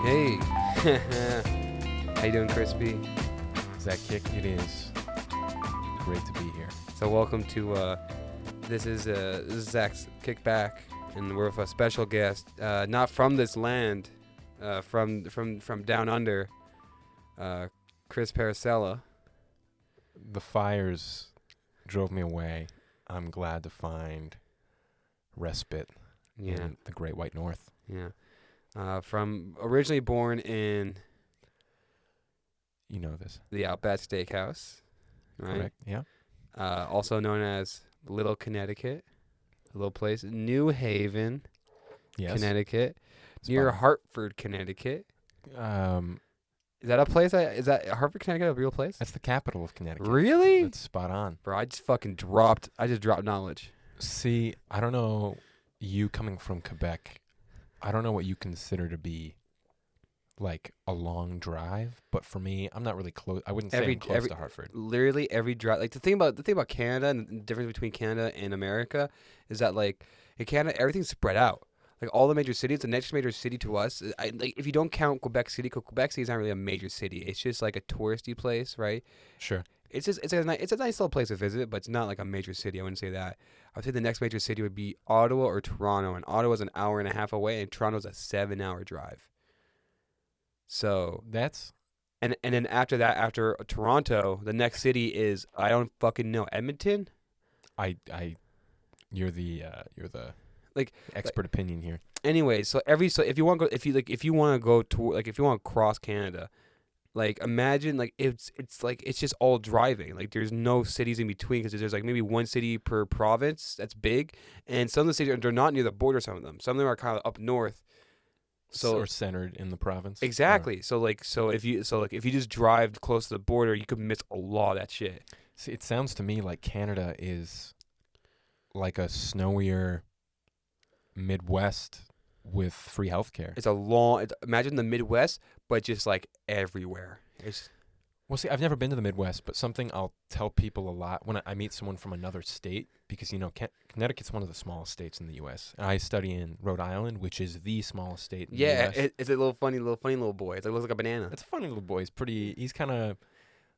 Hey. How you doing, Crispy? Zack, it is great to be here. So welcome to this is Zack's Kickback, and we're with a special guest, not from this land, from down under, Chris Parisella. The fires drove me away. I'm glad to find respite in the Great White North. Yeah. From originally born in the Outback Steakhouse, right? Correct. Yeah. Also known as Little Connecticut, a little place, New Haven, Yes. Connecticut, Spot near on. Hartford, Connecticut. Is that a place? Is that Hartford, Connecticut, a real place? That's the capital of Connecticut. Really? That's spot on. Bro, I just dropped knowledge. See, I don't know, you coming from Quebec, I don't know what you consider to be like a long drive, but for me, I'm not really close. I wouldn't say I'm close to Hartford. Literally every drive. Like the thing about Canada and the difference between Canada and America is that like in Canada everything's spread out. Like all the major cities, the next major city to us, like if you don't count Quebec City, Quebec City is not really a major city. It's just like a touristy place, right? Sure. It's a nice little place to visit, but it's not like a major city. I wouldn't say that. I would say the next major city would be Ottawa or Toronto, and Ottawa's an hour and a half away, and Toronto's a 7-hour drive. So That's and then after that, after Toronto, the next city is I don't fucking know, Edmonton. You're the Like expert opinion here. Anyway, so if you want to go to if you want to cross Canada, like imagine like it's just all driving. Like there's no cities in between because there's like maybe one city per province that's big, and some of the cities they're not near the border. Some of them are kind of up north. Or centered in the province. Exactly. So if you just drive close to the border, you could miss a lot of that shit. See, it sounds to me like Canada is like a snowier Midwest with free healthcare. Imagine the Midwest, but just like everywhere. Well, see, I've never been to the Midwest, but something I'll tell people a lot when I meet someone from another state, because, Connecticut's one of the smallest states in the U.S. And I study in Rhode Island, which is the smallest state in the U.S. It's a little funny little boy. It looks like a banana. It's a funny little boy. He's kind of,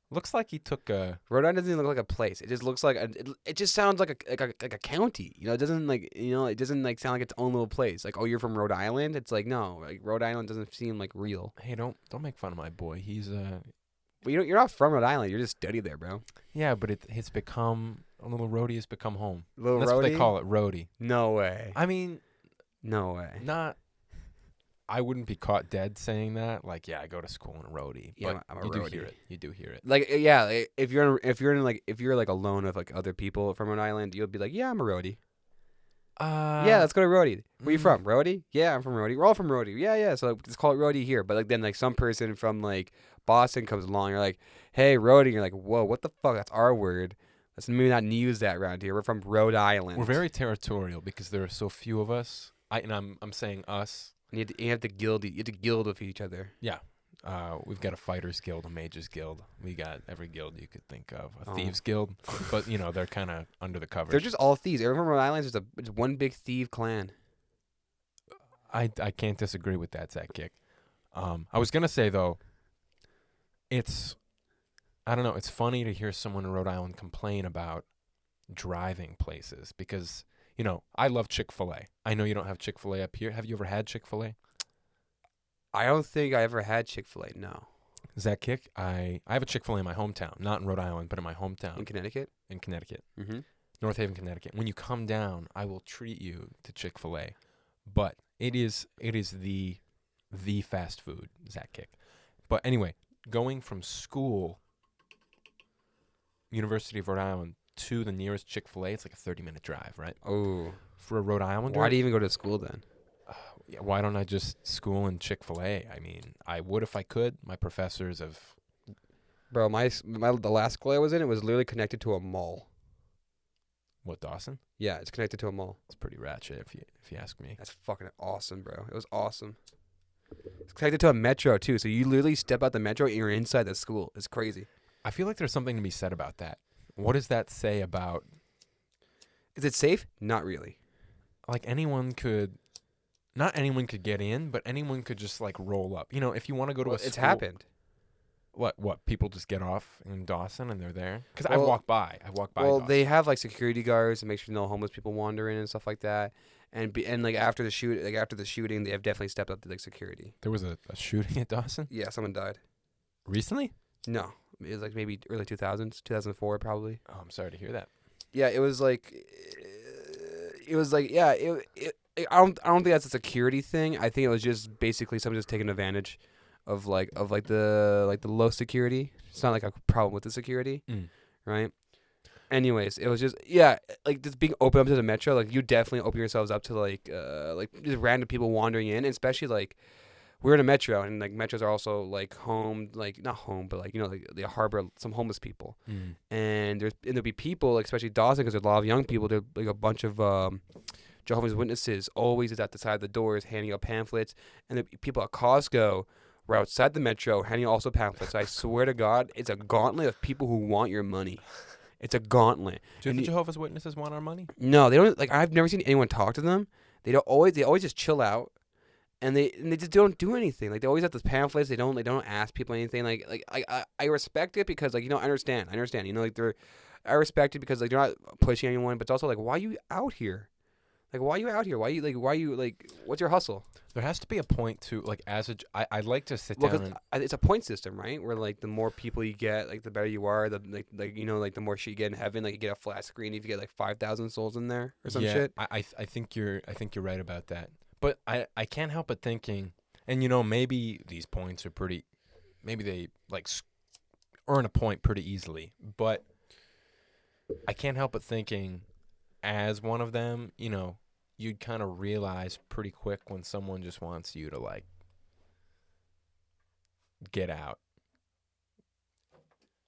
looks like he took a... Rhode Island doesn't even look like a place. It just looks like, it just sounds like a county. It doesn't it doesn't like sound like its own little place. Like, oh, you're from Rhode Island? It's like, no, like Rhode Island doesn't seem like real. Hey, don't make fun of my boy. He's Well, you're not from Rhode Island. You're just studied there, bro. Yeah, but it's become a little Rodi has become home. Little That's Rodi? what they call it, Rodi. No way. I mean, no way. I wouldn't be caught dead saying that. Like, yeah, I go to school in a Rodi. Yeah, but I'm a you Rodi. do hear it. You do hear it. Like, yeah, like, if you're like alone with like other people from Rhode Island, you'll be like, yeah, I'm a Rodi. Yeah, let's go to Rodi. Where you from? Rodi? Yeah, I'm from Rodi. We're all from Rodi. Yeah. So let's call it Rodi here. But like then like some person from like Boston comes along. You're like, hey, Rodi. And you're like, whoa, what the fuck? That's our word. Let's maybe not use that around here. We're from Rhode Island. We're very territorial because there are so few of us. I'm saying us. And you have to gild. You have to gild with each other. Yeah. We've got a fighters guild, a mages guild. We got every guild you could think of. A thieves guild, but they're kind of under the covers. They're just all thieves. Everyone from Rhode Island is just one big thief clan. I can't disagree with that, Zack. I was gonna say though, I don't know. It's funny to hear someone in Rhode Island complain about driving places because I love Chick-fil-A. I know you don't have Chick-fil-A up here. Have you ever had Chick-fil-A? I don't think I ever had Chick-fil-A, no. Zack, I have a Chick-fil-A in my hometown, not in Rhode Island, but in my hometown. In Connecticut? In Connecticut. Mm-hmm. North Haven, Connecticut. When you come down, I will treat you to Chick-fil-A. But it is the fast food, Zack. But anyway, going from school, University of Rhode Island, to the nearest Chick-fil-A, it's like a 30-minute drive, right? Oh. For a Rhode Islander. Why do you even go to school then? Why don't I just school in Chick-fil-A? I mean, I would if I could. My professors have... Bro, the last school I was in, it was literally connected to a mall. What, Dawson? Yeah, it's connected to a mall. It's pretty ratchet if you ask me. That's fucking awesome, bro. It was awesome. It's connected to a metro, too, so you literally step out the metro and you're inside the school. It's crazy. I feel like there's something to be said about that. What does that say about... Is it safe? Not really. Like, anyone could not anyone could get in, but anyone could just like roll up. If you want to go to a school. It's happened. What? People just get off in Dawson and they're there? Because Well, I've walked by. Well, Dawson. they have like security guards to make sure no homeless people wander in and stuff like that. And like after the shooting, they have definitely stepped up to like security. There was a shooting at Dawson? Yeah, someone died. Recently? No, it was like maybe early 2000s, 2004 probably. Oh, I'm sorry to hear that. Yeah, it was like yeah. I don't think that's a security thing. I think it was just basically someone just taking advantage of the low security. It's not like a problem with the security, right? Anyways, it was just like just being open up to the metro. Like you definitely open yourselves up to like just random people wandering in, and especially like we're in a metro, and like metros are also like home, like not home, but like like they harbor some homeless people, and there'll be people, like especially Dawson, because there's a lot of young people. There's like a bunch of Jehovah's Witnesses always is at the side of the doors handing out pamphlets, and the people at Costco were outside the metro handing out also pamphlets. I swear to God, it's a gauntlet of people who want your money. It's a gauntlet. Do the Jehovah's Witnesses want our money? No, they don't. Like I've never seen anyone talk to them. They always just chill out, and they just don't do anything. Like they always have those pamphlets. They don't ask people anything. Like I respect it because like I understand. Like I respect it because like they're not pushing anyone, but it's also like why are you out here? Like why are you out here? Why are you like what's your hustle? There has to be a point to like I'd like to sit down. It's a point system, right? Where like the more people you get, like the better you are. The like the more shit you get in heaven. Like you get a flat screen, if you get like 5,000 souls in there or some shit. I think you're right about that. But I can't help but thinking, and maybe these points are pretty, maybe they like earn a point pretty easily. But I can't help but thinking, as one of them, you'd kind of realize pretty quick when someone just wants you to like get out.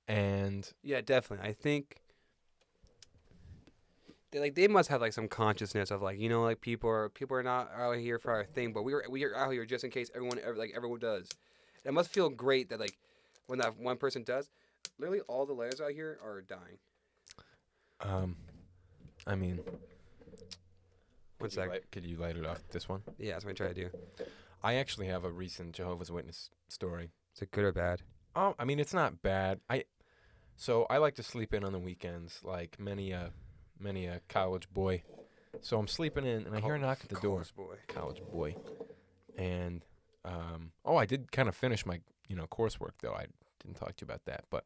And yeah, definitely. I think they must have like some consciousness of like like people are not out here for our thing, but we're out here just in case everyone does. And it must feel great that like when that one person does, literally all the layers out here are dying. I mean, could you light it off this one? Yeah, that's what I try to do. I actually have a recent Jehovah's Witness story. Is it good or bad? Oh, I mean, it's not bad. So I like to sleep in on the weekends, like many a college boy. So I'm sleeping in, and I hear a knock at the door. College boy. And I did kind of finish my coursework though. I didn't talk to you about that, but.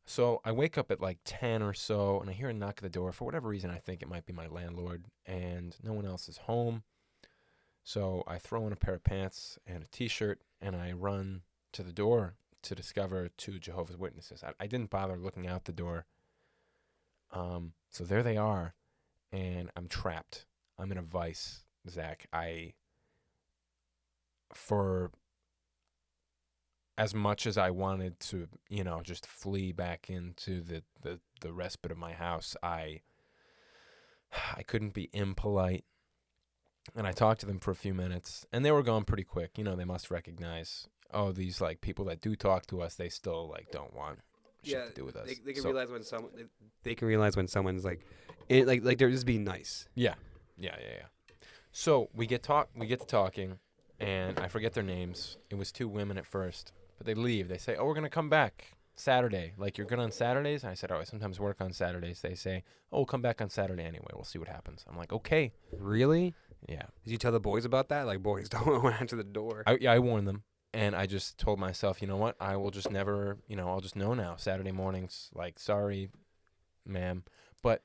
So I wake up at like 10 or so, and I hear a knock at the door. For whatever reason, I think it might be my landlord, and no one else is home. So I throw in a pair of pants and a T-shirt, and I run to the door to discover two Jehovah's Witnesses. I didn't bother looking out the door. So there they are, and I'm trapped. I'm in a vice, Zach. For as much as I wanted to, just flee back into the respite of my house, I couldn't be impolite. And I talked to them for a few minutes, and they were gone pretty quick. They must recognize, these like people that do talk to us, they still like don't want shit to do with us. They can realize when someone's like they're just being nice. Yeah. So we get to talking, and I forget their names. It was two women at first. But they leave. They say, we're going to come back Saturday. Like, you're good on Saturdays? And I said, I sometimes work on Saturdays. They say, we'll come back on Saturday anyway. We'll see what happens. I'm like, okay. Really? Yeah. Did you tell the boys about that? Like, boys, don't answer the door. I warned them. And I just told myself, you know what? I will just never, I'll just know now. Saturday mornings, like, sorry, ma'am. But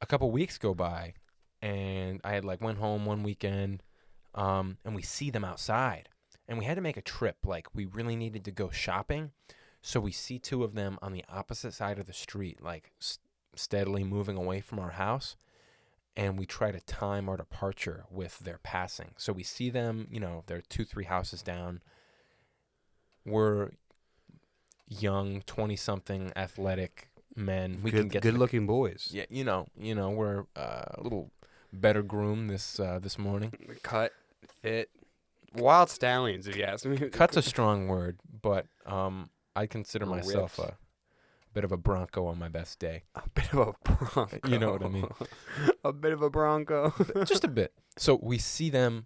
a couple weeks go by, and I had, like, went home one weekend, and we see them outside. And we had to make a trip. Like, we really needed to go shopping. So we see two of them on the opposite side of the street, like steadily moving away from our house. And we try to time our departure with their passing. So we see them, they're 2-3 houses down. We're young, 20-something, athletic men. We can get good-looking boys. Yeah, we're a little better groomed this morning. Cut, fit. Wild stallions, if you ask me. Cut's a strong word, but I consider myself a bit of a bronco on my best day. A bit of a bronco. You know what I mean? A bit of a bronco. Just a bit. So we see them,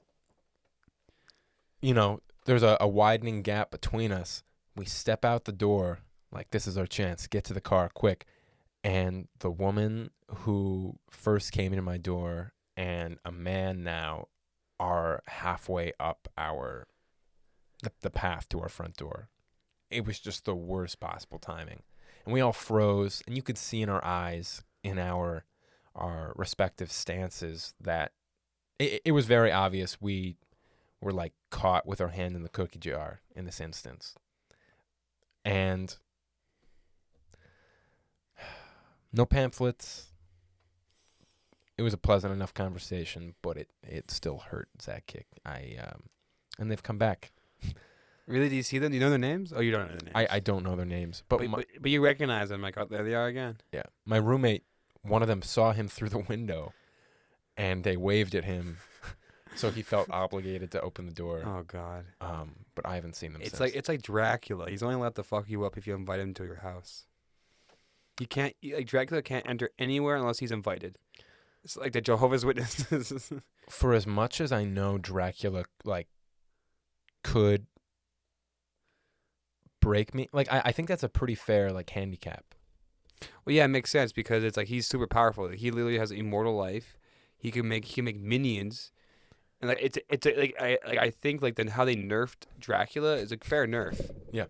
there's a widening gap between us. We step out the door, like, this is our chance. Get to the car quick. And the woman who first came into my door and a man now are halfway up the path to our front door. It was just the worst possible timing. And we all froze, and you could see in our eyes, in our respective stances, that it was very obvious we were like caught with our hand in the cookie jar in this instance. And no pamphlets. It was a pleasant enough conversation, but it still hurt, Zack Kick. And they've come back. Really? Do you see them? Do you know their names? Oh, you don't know their names. I don't know their names, but you recognize them. Like, oh, there they are again. Yeah, my roommate, one of them saw him through the window, and they waved at him, so he felt obligated to open the door. Oh God. But I haven't seen them since. It's like Dracula. He's only allowed to fuck you up if you invite him to your house. You can't, like, Dracula can't enter anywhere unless he's invited. It's like the Jehovah's Witnesses. For as much as I know, Dracula could break me. Like, I think that's a pretty fair handicap. Well, yeah, it makes sense because it's like he's super powerful. Like, he literally has immortal life. He can make minions, and I think then how they nerfed Dracula is a fair nerf. Yeah.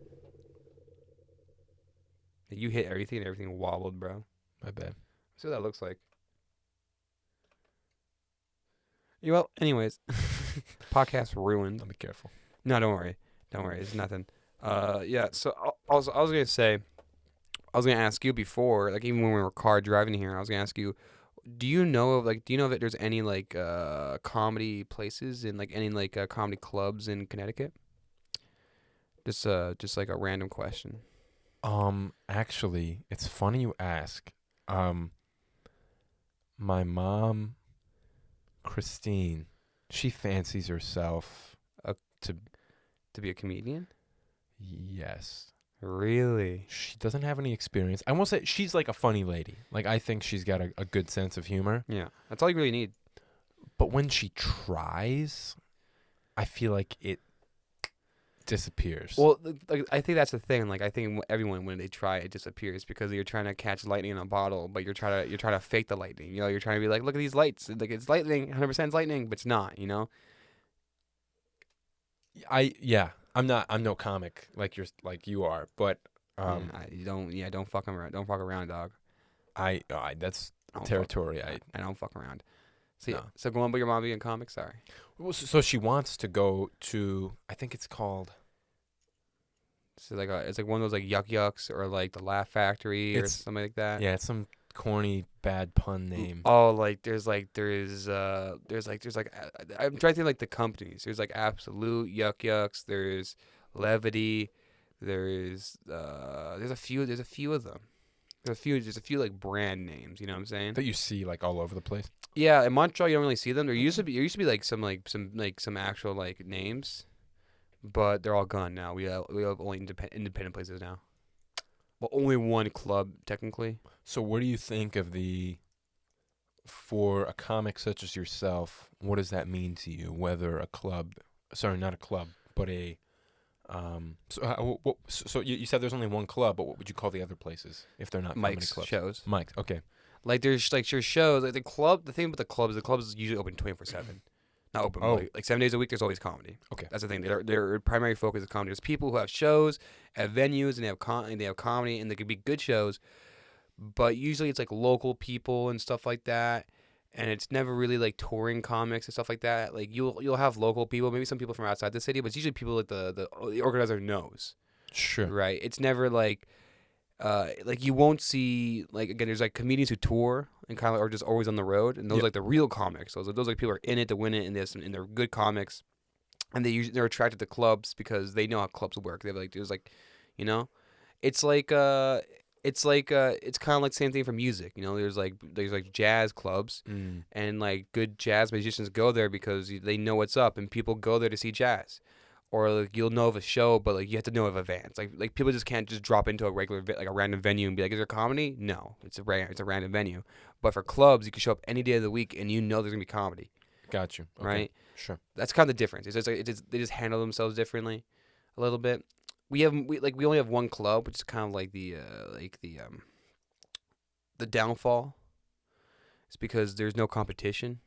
You hit everything and everything wobbled, bro. My bad. See what that looks like. Yeah, well, anyways, podcast ruined. I'll be careful. No, don't worry. It's nothing. Yeah. So I was gonna say, I was gonna ask you before, even when we were car driving here, I was gonna ask you, do you know that there's any comedy places in any comedy clubs in Connecticut? Just like a random question. Actually, it's funny you ask. My mom, Christine, she fancies herself to be a comedian. Yes. Really? She doesn't have any experience. I won't say she's like a funny lady. I think she's got a good sense of humor. Yeah, that's all you really need. But when she tries, I feel like it disappears. Well, I think that's the thing. I think everyone, when they try, it disappears because you're trying to catch lightning in a bottle, but you're trying to fake the lightning. You're trying to be like, look at these lights. It's lightning, 100% it's lightning, but it's not. I'm no comic like you are, but don't fuck around. Don't fuck around, dog. That's territory. I don't fuck around. So no. So go on, but your mom being comic. Sorry. Well, so she wants to go to, I think it's called. So it's like one of those Yuck Yucks or the Laugh Factory or something like that. Yeah, it's some corny bad pun name. Oh, there's I'm trying to think the companies. There's Absolute, Yuck Yucks. There's Levity. There's a few of them. There's a few brand names. You know what I'm saying? That you see all over the place. Yeah, in Montreal you don't really see them. There used to be some actual names, but they're all gone now. We have only independent places now. Well, only one club technically. So what do you think of for a comic such as yourself, what does that mean to you? Whether a club, sorry, not a club, but a so you said there's only one club, but what would you call the other places if they're not comedy clubs? Shows. Mike's, okay. There's your shows. The club. The thing about the clubs is usually open 24/7. Not open. Oh. 7 days a week. There's always comedy. Okay. That's the thing. Their primary focus is comedy. There's people who have shows at venues and they have comedy and they could be good shows, but usually it's local people and stuff like that. And it's never really touring comics and stuff like that. You'll have local people, maybe some people from outside the city, but it's usually people the organizer knows. Sure. Right. It's never you won't see again. There's comedians who tour and are just always on the road, and those the real comics. Those people are in it to win it, and they're good comics, and they're attracted to clubs because they know how clubs work. They have it's it's kind of same thing for music. There's jazz clubs, and good jazz musicians go there because they know what's up, and people go there to see jazz. or like you'll know of a show, but like you have to know of advance. Like people just can't just drop into a regular like a random venue and be like, "Is there comedy?" No, it's a random venue. But for clubs, you can show up any day of the week and you know there's gonna be comedy. Got you. Okay. Right? Sure. That's kind of the difference. It's just like they just handle themselves differently, a little bit. We only have one club, which is kind of like the downfall. It's because there's no competition.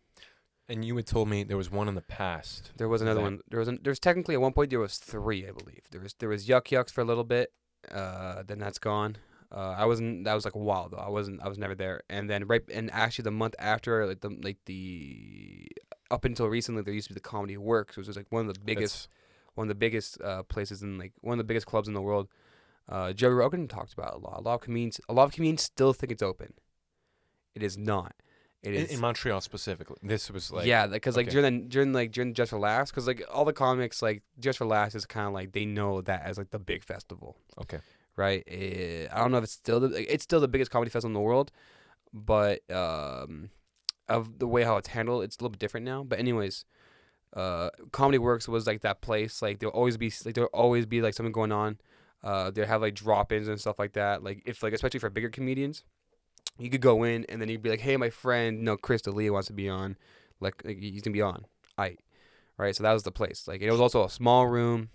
And you had told me there was one in the past. There was another one. There was technically at one point there was 3, I believe. There was Yuck Yucks for a little bit. Then that's gone. I wasn't. That was like a while though. I was never there. And then actually the month after, up until recently, there used to be the Comedy Works, which was like one of the biggest places in like one of the biggest clubs in the world. Joe Rogan talked about it a lot. A lot of comedians still think it's open. It is not. It is in Montreal specifically. This was like because like during Just for Laughs, because like all the comics like Just for Laughs is kind of like they know that as like the big festival. Okay. Right. I don't know if it's still the biggest comedy festival in the world, but of the way how it's handled, it's a little bit different now. But anyways, Comedy Works was like that place. Like there'll always be like something going on. They have like drop-ins and stuff like that. Like if like especially for bigger comedians. You could go in and then you'd be like, "Hey, my friend, Chris D'Elia wants to be on. Like he's gonna be on. Right? So that was the place. Like it was also a small room.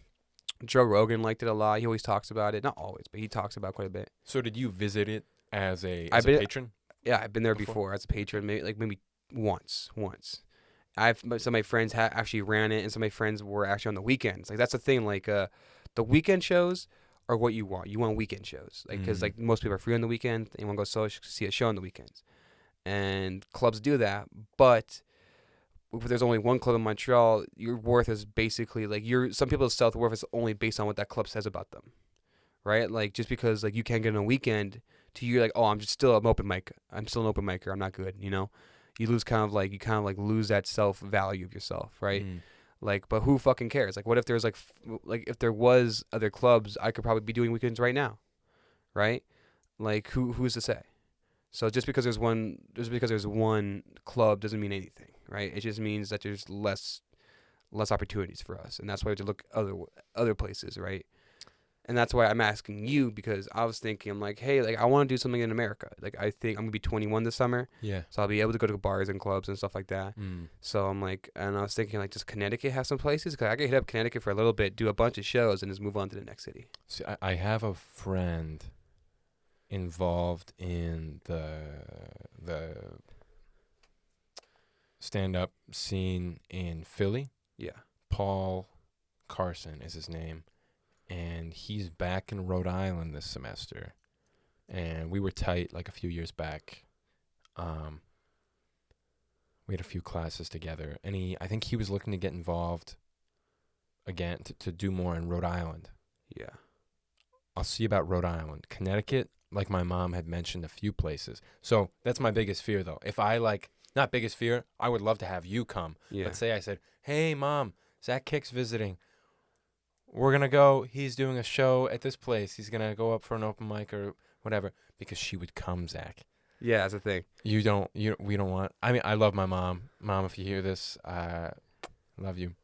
Joe Rogan liked it a lot. He always talks about it. Not always, but he talks about it quite a bit. So did you visit it as a patron? Yeah, I've been there before as a patron. Maybe once. Some of my friends actually ran it, and some of my friends were actually on the weekends. Like that's the thing. Like the weekend shows are what you want. You want weekend shows, like because like most people are free on the weekend. They want to go see a show on the weekends, and clubs do that. But if there's only one club in Montreal, your worth is basically like some people's self-worth is only based on what that club says about them, right? Like just because like you can't get on a weekend, to you like, oh, I'm still an open mic. I'm still an open micer. I'm not good. You lose lose that self-value of yourself, right? Like, but who fucking cares? Like, what if there's like if there was other clubs, I could probably be doing weekends right now, right? Like, who's to say? So just because there's one club doesn't mean anything, right? It just means that there's less opportunities for us, and that's why we have to look other places, right? And that's why I'm asking you, because I was thinking, I'm like, hey, like I want to do something in America. Like I think I'm gonna be 21 this summer. Yeah. So I'll be able to go to bars and clubs and stuff like that. So I'm like, and I was thinking, like, does Connecticut have some places? Cause I could hit up Connecticut for a little bit, do a bunch of shows, and just move on to the next city. See, I have a friend involved in the stand-up scene in Philly. Yeah. Paul Carson is his name. And he's back in Rhode Island this semester, and we were tight like a few years back. We had a few classes together, and I think he was looking to get involved again to do more in Rhode Island. Yeah. I'll see about Rhode Island. Connecticut, like my mom had mentioned a few places. So that's my biggest fear, though. If I not biggest fear, I would love to have you come. Yeah. Let's say I said, "Hey, Mom, Zack Kick's visiting. We're going to go. He's doing a show at this place. He's going to go up for an open mic or whatever," because she would come, Zack. Yeah, that's the thing. We don't want, I mean, I love my mom. Mom, if you hear this, I love you.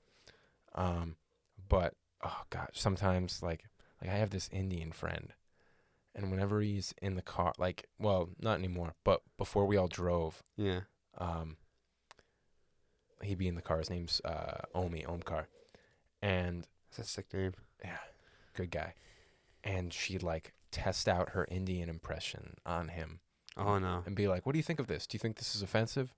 But, oh gosh, sometimes like I have this Indian friend, and whenever he's in the car, not anymore, but before we all drove, yeah, he'd be in the car. His name's Omkar. And that's a sick name. Yeah, good guy. And she'd test out her Indian impression on him. Oh no! And be like, "What do you think of this? Do you think this is offensive?"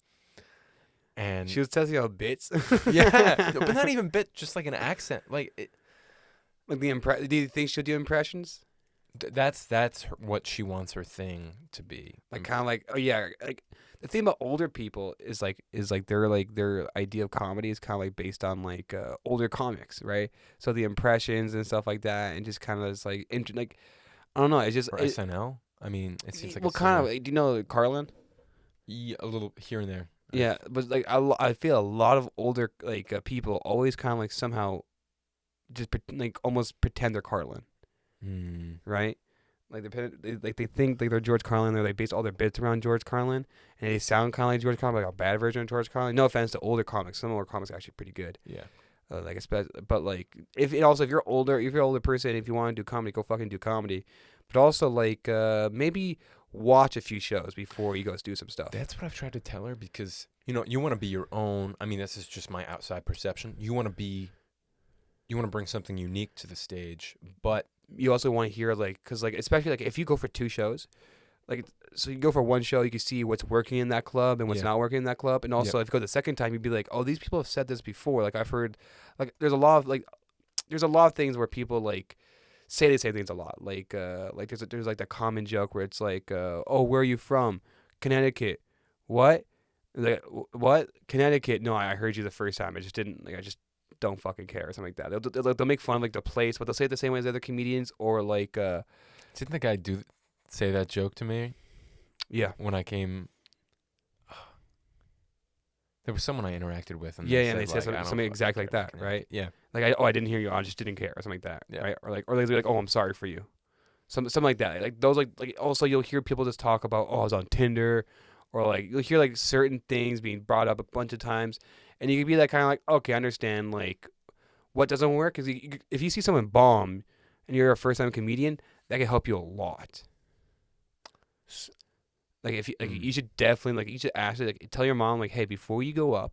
And she was testing out bits. Yeah, but not even bit, just like an accent, do you think she'll do impressions? That's what she wants her thing to be. Like kind of like, oh yeah, like the thing about older people is their idea of comedy is kind of like based on older comics, right? So the impressions and stuff like that, and just kind of is I don't know, it's just for SNL. I mean, it seems like do you know Carlin? Yeah, a little here and there. Yeah, but I feel a lot of older people always kind of somehow just almost pretend they're Carlin. Right? They think they're George Carlin. They base all their bits around George Carlin, and they sound kind of like George Carlin, like a bad version of George Carlin. No offense to older comics. Some older comics are actually pretty good. Yeah. But like if you're older, if you're an older person, if you want to do comedy, go fucking do comedy. But also like maybe watch a few shows before you go do some stuff. That's what I've tried to tell her because you want to be your own. I mean, this is just my outside perception. You want to bring something unique to the stage, but you also want to hear because especially if you go for two shows, so you go for one show, you can see what's working in that club and what's not working in that club, and also if you go the second time, you'd be like, oh, these people have said this before. Like I've heard, there's a lot of things where people say the same things a lot. There's the common joke where it's oh, where are you from? Connecticut. What? What? Connecticut? No, I heard you the first time. I just didn't I just don't fucking care or something like that. They'll make fun of the place, but they'll say it the same way as other comedians or didn't the guy say that joke to me? Yeah. When I came, there was someone I interacted with, and they said something exactly like that, right? Yeah. I didn't hear you. I just didn't care or something like that, right? Or they'll be like, oh, I'm sorry for you, something like that. Like those also you'll hear people just talk about, oh, I was on Tinder, or you'll hear certain things being brought up a bunch of times, and you can be kind of okay, I understand what doesn't work is if you see someone bomb and you're a first time comedian, that can help you a lot. If you you should definitely you should actually tell your mom hey, before you go up,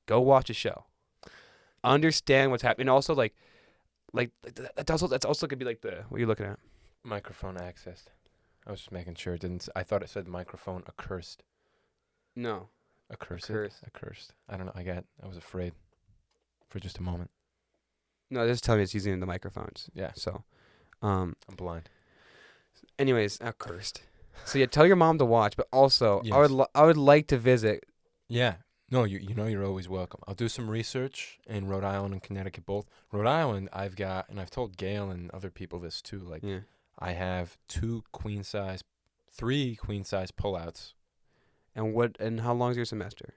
go watch a show, understand what's happening. Also that's also gonna be what you're looking at. Microphone accessed. I was just making sure it didn't. I thought it said microphone accursed. No. Accursed. I don't know. I was afraid for just a moment. No, just tell me it's using the microphones. Yeah. So, I'm blind. Anyways, accursed. So yeah, tell your mom to watch, but also yes. I would like to visit. Yeah. No, you're always welcome. I'll do some research in Rhode Island and Connecticut both. Rhode Island, I've got, and I've told Gail and other people this too. I have 3 queen size pullouts. And how long is your semester?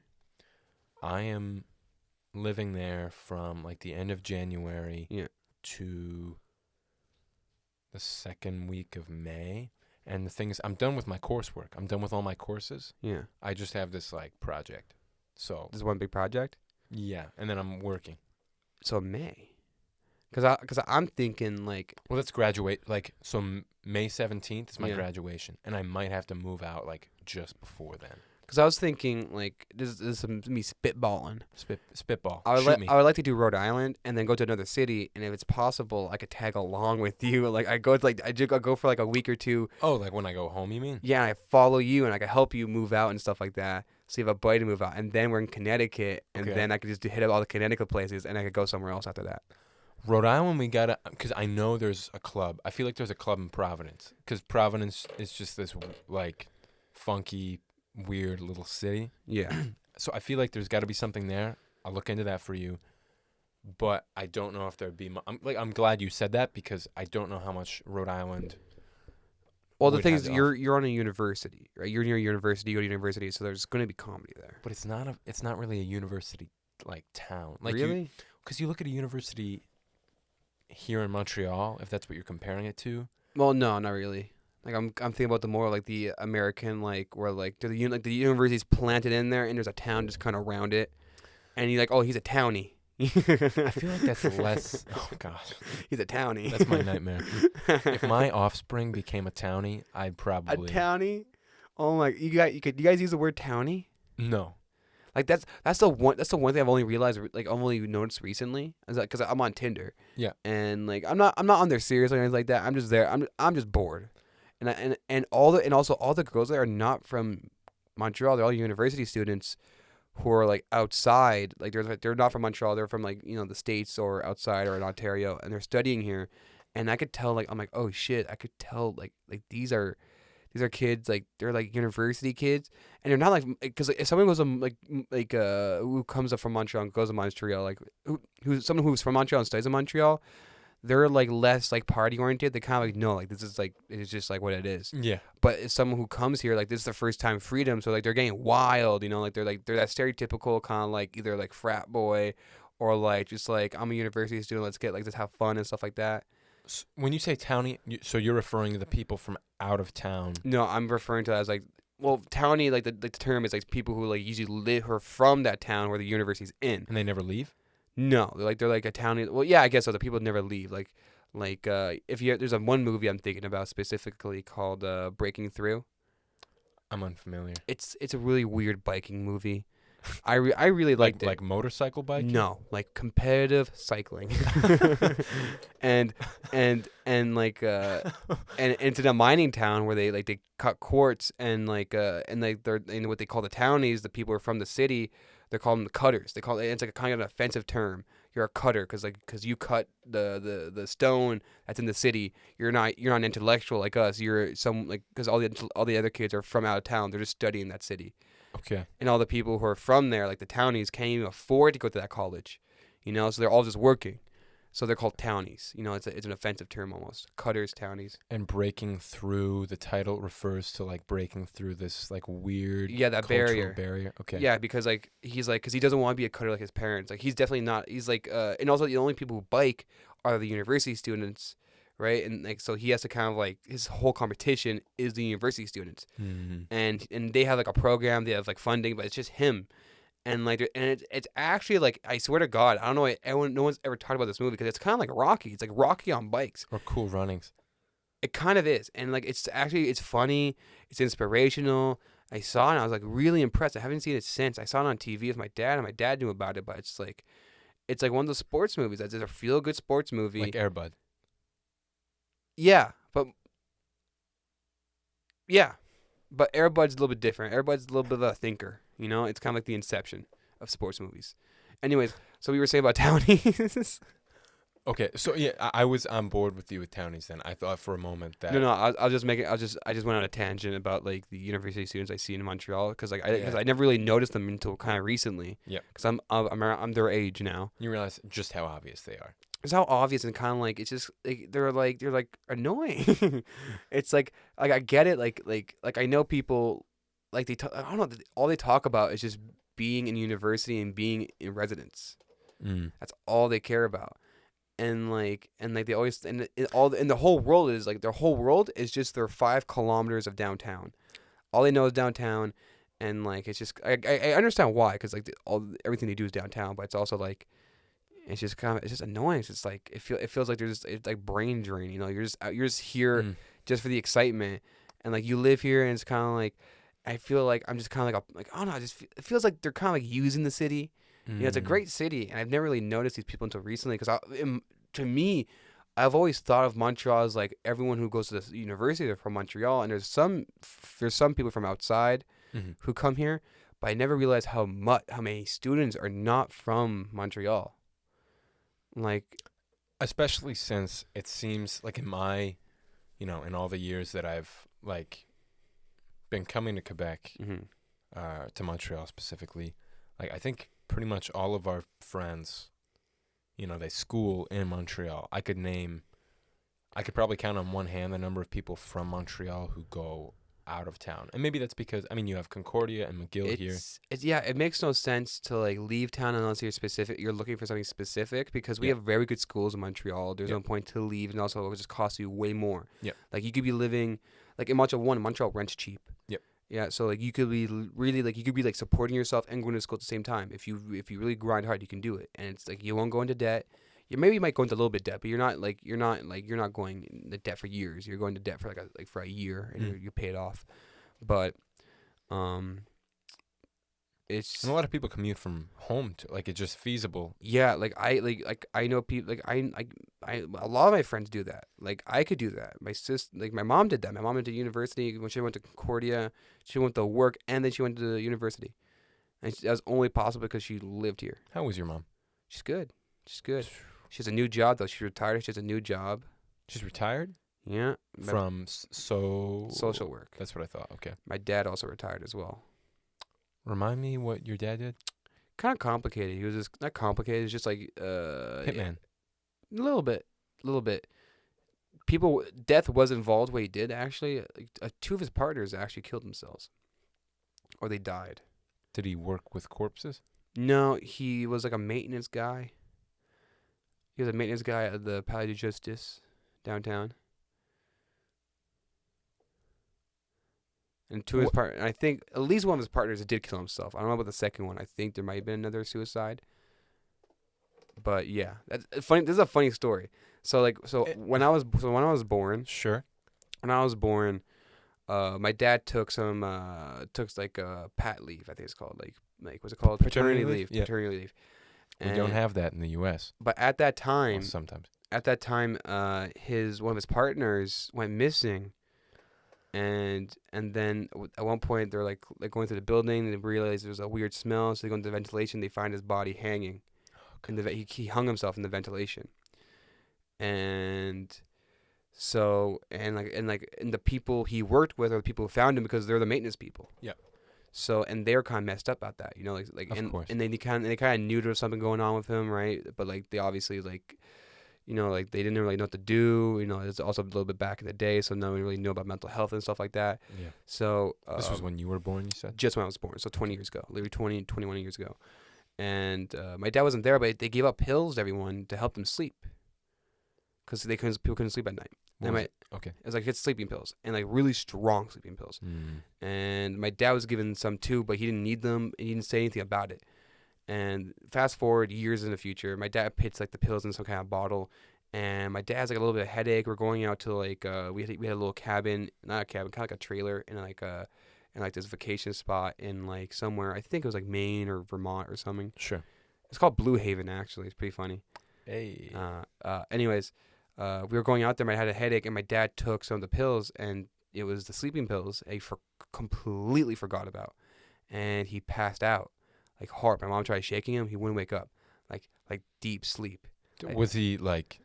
I am living there from the end of January to the second week of May. And the thing is, I'm done with my coursework. I'm done with all my courses. Yeah. I just have this project. So this is one big project? Yeah, and then I'm working. So May. Cuz I'm thinking well, let's graduate so May 17th is my graduation, and I might have to move out just before then. Because I was thinking, this is me spitballing. Spitball. I would like to do Rhode Island and then go to another city, and if it's possible, I could tag along with you. I go for a week or two. Oh, when I go home, you mean? Yeah, I follow you, and I can help you move out and stuff like that. So you have a buddy to move out, and then we're in Connecticut, and then I could just hit up all the Connecticut places, and I could go somewhere else after that. Rhode Island, we gotta, because I know there's a club. I feel like there's a club in Providence, because Providence is just this funky, weird little city. Yeah. So I feel like there's got to be something there. I'll look into that for you. But I don't know if there'd be I'm glad you said that because I don't know how much Rhode Island. Well, the thing is you're on a university, right? You're near a university, you go to university, so there's going to be comedy there. But it's not really a university town. Really? Cuz you look at a university here in Montreal, if that's what you're comparing it to. Well, no, not really. I'm thinking about the more the American where the university's planted in there and there's a town just kind of around it, and you're oh, he's a townie. I feel like that's less. Oh gosh, he's a townie. That's my nightmare. If my offspring became a townie, I'd probably a townie. Oh my! You guys use the word townie? No. That's the one thing I've only realized I've only noticed recently is because I'm on Tinder. Yeah. And I'm not on there seriously or anything like that. I'm just there. I'm just bored. And all the girls there are not from Montreal. They're all university students who are outside. They're not from Montreal. They're from the States or outside or in Ontario, and they're studying here. And I could tell I'm oh shit, I could tell these are kids they're university kids, and they're not because if someone goes who comes up from Montreal and goes to Montreal who's someone who's from Montreal and studies in Montreal. They're less party oriented. They kind of no, this is it's just what it is. Yeah. But it's someone who comes here this is their first time freedom, so they're getting wild, they're that stereotypical kind of either frat boy or just I'm a university student, let's get just have fun and stuff like that. When you say townie, so you're referring to the people from out of town? No, I'm referring to as townie, the term is people who usually live or from that town where the university's in, and they never leave. No, they're like a town. Well, yeah, I guess so. The people never leave. If there's one movie I'm thinking about specifically called Breaking Through. I'm unfamiliar. It's a really weird biking movie. I really liked it. Like motorcycle biking? No, like competitive cycling. and and it's in a mining town where they cut quartz and they're in what they call the townies. The people who are from the city, they call them the cutters. It's like a kind of an offensive term. You're a cutter because you cut the stone that's in the city. You're not an intellectual like us. You're some like because all the other kids are from out of town. They're just studying that city. Okay. And all the people who are from there, like the townies, can't even afford to go to that college, so they're all just working. So they're called townies. It's an offensive term almost. Cutters, townies. And breaking through, the title refers to like breaking through this like weird that barrier. Okay. Yeah, because because he doesn't want to be a cutter like his parents. Like he's definitely not. He's and also the only people who bike are the university students, right? And so he has to kind of like his whole competition is the university students, and they have like a program, they have like funding, but it's just him. And it's actually like I swear to God, I don't know. No one's ever talked about this movie because it's kind of like Rocky. It's like Rocky on bikes. Or Cool Runnings. It kind of is, and like it's funny. It's inspirational. I saw it and I was like really impressed. I haven't seen it since. I saw it on TV with my dad, and my dad knew about it. But it's like one of those sports movies. It's a feel good sports movie. Like Air Bud. Yeah, but Air Bud's a little bit different. Air Bud's a little bit of a thinker. It's kind of like the Inception of sports movies. Anyways, so we were saying about Townies. Okay, so yeah, I was on board with you with Townies then. I thought for a moment that No, I'll just make it. I just went on a tangent about like the university students I see in Montreal because I never really noticed them until kind of recently. Yeah. Because I'm their age now. You realize just how obvious they are. It's how obvious and kind of like it's just like they're annoying. It's like I get it. Like I know people like I don't know. All they talk about is just being in university and being in residence. That's all they care about. And they always and the whole world is like their whole world is just their 5 kilometers of downtown. All they know is downtown, and like it's just I understand why because like everything they do is downtown, but it's also like it's just annoying. It's just like it feels like it's like brain drain. You're just here just for the excitement, and like you live here, and it's kind of like I feel like I'm just kind of like I don't know. It feels like they're kind of like using the city. It's a great city, and I've never really noticed these people until recently. Because to me, I've always thought of Montreal as like everyone who goes to the university they're from Montreal, and there's some people from outside who come here, but I never realized how many students are not from Montreal. Like, especially since it seems like in my, in all the years that I've like been coming to Quebec, to Montreal specifically, like I think pretty much all of our friends, they school in Montreal. I could probably count on one hand the number of people from Montreal who go out of town. And maybe that's because, you have Concordia and McGill here. It makes no sense to like leave town unless you're looking for something specific because we have very good schools in Montreal. There's no point to leave, and also it would just cost you way more. Yeah. Like you could be living like in Montreal rent's cheap. Yep. Yeah, so like you could be really like supporting yourself and going to school at the same time. If you really grind hard, you can do it. And it's like you won't go into debt. You might go into a little bit debt, but you're not going into debt for years. You're going to debt for for a year and you pay it off. But it's and a lot of people commute from home to like it's just feasible. Yeah, I know people I a lot of my friends do that. Like I could do that. My my mom did that. My mom went to university when she went to Concordia. She went to work and then she went to the university, and that was only possible because she lived here. How was your mom? She's good. She has a new job though. She's retired. She has a new job. She's retired. Yeah, from social work. That's what I thought. Okay. My dad also retired as well. Remind me what your dad did. Kind of complicated. He was just not complicated. It's just like hitman. A little bit. Death was involved. What he did actually, 2 of his partners actually killed themselves, or they died. Did he work with corpses? No, he was like a maintenance guy. He was a maintenance guy at the Palais de Justice downtown. And 2 of his I think at least one of his partners did kill himself. I don't know about the second one. I think there might have been another suicide. But yeah, that's funny. This is a funny story. So like, when I was born, Sure. my dad took like pat leave. I think it's called like what's it called? Paternity leave. Yeah. Paternity leave. We don't have that in the U.S. But at that time, Well, sometimes. one of his partners went missing, and then at one point they're like going through the building and they realize there's a weird smell, so they go into the ventilation. They find his body hanging, and he hung himself in the ventilation, and so and the people he worked with are the people who found him because they're the maintenance people. Yeah. So and they're kind of messed up about that, Of course. and they kind of knew there was something going on with him, right? But like they obviously like they didn't really know what to do. It's also a little bit back in the day, so no one really knew about mental health and stuff like that. Yeah. So This was when you were born, you said? just when I was born, so 20 years ago, literally 21 years ago. And my dad wasn't there, but they gave out pills to everyone to help them sleep because people couldn't sleep at night. Okay. It was like his sleeping pills and like really strong sleeping pills. And my dad was given some too, but he didn't need them. And he didn't say anything about it. And fast forward years in the future, my dad puts like the pills in some kind of bottle, and my dad has like a little bit of headache. We're going out to like we had a little cabin, not a cabin, kind of like a trailer in like this vacation spot in like somewhere. I think it was like Maine or Vermont or something. Sure. It's called Blue Haven actually. It's pretty funny. Hey. Anyways, we were going out there. I had a headache, and my dad took some of the pills, and it was the sleeping pills. Completely forgot about, and he passed out like hard. My mom tried shaking him. He wouldn't wake up, like deep sleep. Was he like?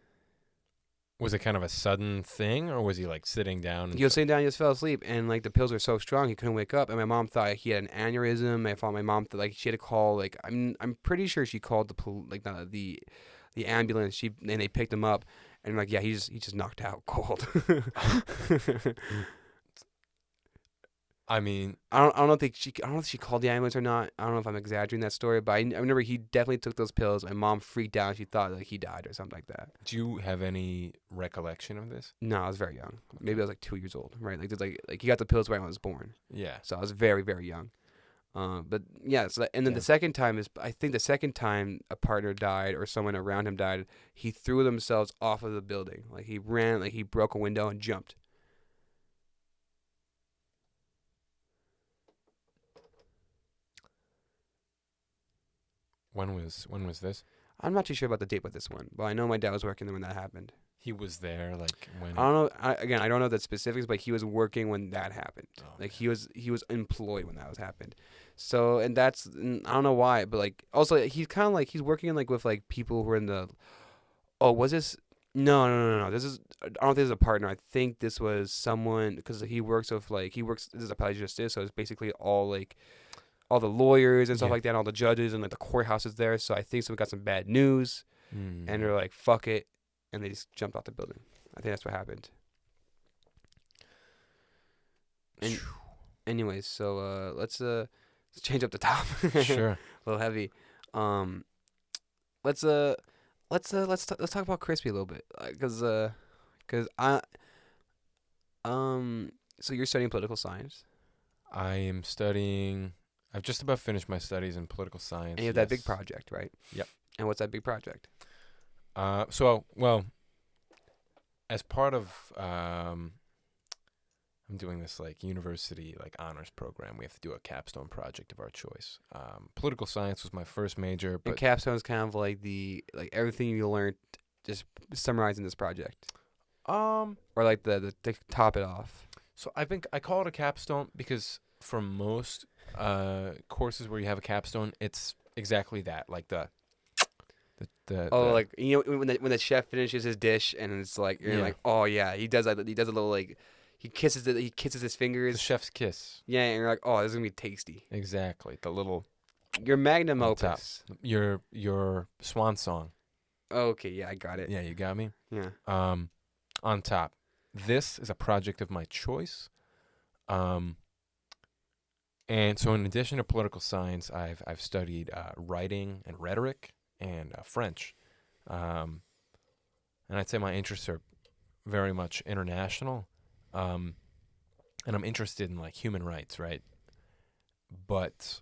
Was it kind of a sudden thing, or was he like sitting down? He was sitting down. He just fell asleep, and like the pills were so strong, he couldn't wake up. And my mom thought he had an aneurysm. I thought my mom thought like she had to call like I'm pretty sure she called the ambulance. And they picked him up, and like yeah, he just knocked out cold. I mean, I don't think she called the ambulance or not. I don't know if I'm exaggerating that story, but I remember he definitely took those pills. My mom freaked out. She thought like he died or something like that. do you have any recollection of this? No, I was very young. Maybe I was like 2 years old, right? Like he got the pills right when I was born, Yeah. so I was very very young. But yeah, and then Yeah. the second time I think the second time a partner died or someone around him died, he threw themselves off of the building. Like he ran, like he broke a window and jumped. When was this? I'm not too sure about the date with this one, but I know my dad was working there when that happened. He was there, like when. I don't know. I don't know the specifics, but he was working when that happened. Oh, Like he was employed when that was happened. So I don't know why, but like also he's kind of like he's working like with like people who are in the. Oh, was this? No. This is I don't think this is a partner. I think this was someone because he works with like This is appellate justice, so it's basically all the lawyers and stuff Yeah. like that, and all the judges and like the courthouses there. So I think someone got some bad news, and they're like, "Fuck it," and they just jumped off the building. I think that's what happened. And anyways, so let's change up the top. Sure. A little heavy. Let's talk about Crispy a little bit, cause so you're studying political science, I am studying. I've just about finished my studies in political science. and you have that big yes. project, right? Yep. And what's that big project? Well, as part of I'm doing this like university like honors program. We have to do a capstone project of our choice. Political science was my first major, And but capstone is kind of like everything you learned, just summarizing this project, or like the to top it off. so I call it a capstone because for most courses where you have a capstone, it's exactly that, like the Like when the chef finishes his dish and it's like you're Yeah. like, oh yeah, he does a little like he kisses his fingers. the chef's kiss. Yeah, and you're like, oh, this is gonna be tasty. Exactly. The little Your magnum on top. opus. Your swan song. Okay, yeah, I got it. Yeah, you got me. Yeah. On top. This is a project of my choice. And so in addition to political science, I've studied writing and rhetoric and French. And I'd say my interests are very much international. And I'm interested in like human rights, right? But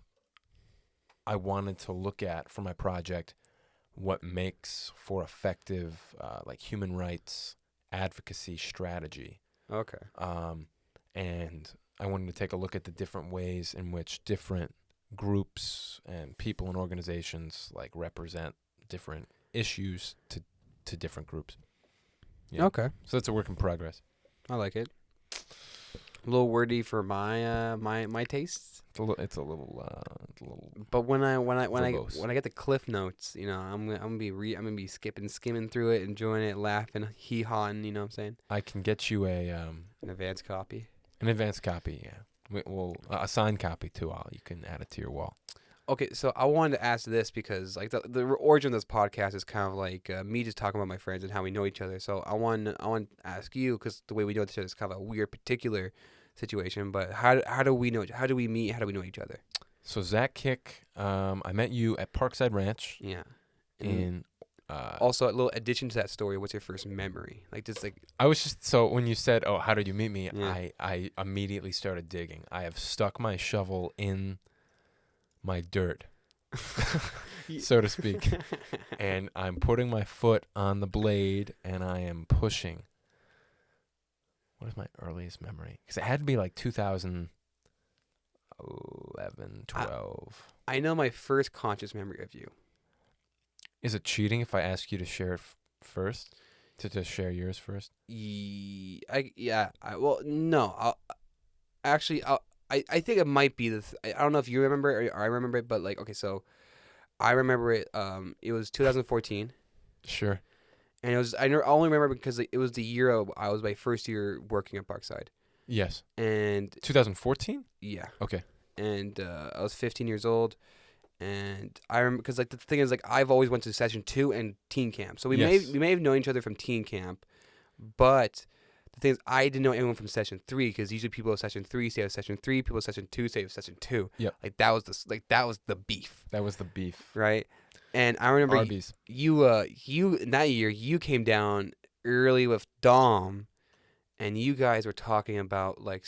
I wanted to look at for my project what makes for effective like human rights advocacy strategy. Okay. And I wanted to take a look at the different ways in which different groups and people and organizations like represent different issues to different groups. Yeah. Okay. So it's a work in progress. I like it. A little wordy for my my tastes. It's a little. But when I verbose. get the cliff notes, I'm gonna be skimming through it, enjoying it, laughing, hee hawing. You know what I'm saying? I can get you An advanced copy. an advanced copy. Yeah, we'll a signed copy too. You can add it to your wall. Okay, so I wanted to ask this because like the origin of this podcast is kind of like me just talking about my friends and how we know each other. So I want to ask you, because the way we know each other is kind of a weird particular situation. But how do we know? How do we meet? How do we know each other? So Zack Kick, I met you at Parkside Ranch. Yeah. In also, a little addition to that story. What's your first memory? Like just like I was just so when you said, "Oh, how did you meet me?" Yeah. I immediately started digging. I have stuck my shovel in my dirt, so to speak, and I'm putting my foot on the blade and I am pushing. What is my earliest memory? Because it had to be like 2011, 12. I know my first conscious memory of you. Is it cheating if I ask you to share it first? To share yours first? Well, no. I think it might be I don't know if you remember it or I remember it, but like, okay, so I remember it. It was 2014, Sure. and I only remember because it was the year I was my first year working at Parkside, Yes. and 2014? yeah, Okay. and I was 15 years old, and I remember because like the thing is like I've always went to session 2 and teen camp, so we Yes. may have known each other from teen camp, but the thing is, I didn't know anyone from session 3 because usually people of session 3 stay with session 3, people of session 2 stay with session 2. Yep. Like that was the beef, That was the beef. right? And I remember Arby's. you that year you came down early with Dom, and you guys were talking about like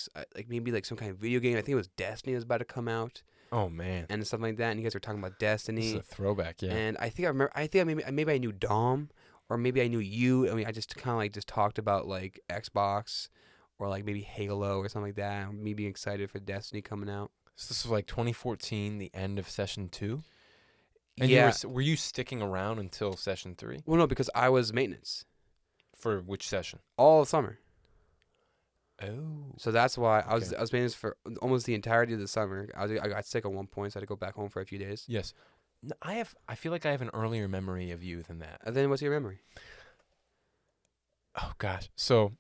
maybe like some kind of video game. I think it was Destiny was about to come out Oh man. and something like that. And you guys were talking about This is Destiny. a throwback, yeah. And I think I remember. I think maybe I knew Dom, or maybe I knew you. I mean, I just kind of like just talked about like Xbox, or like maybe Halo or something like that. Or me being excited for Destiny coming out. So this was like 2014, the end of session 2? And yeah. were you sticking around until session 3? Well, no, because I was maintenance For which session? all summer. Oh. So that's why I was Okay. maintenance for almost the entirety of the summer. I got sick at one point, so I had to go back home for a few days. Yes. I feel like I have an earlier memory of you than that. And then what's your memory? Oh gosh. So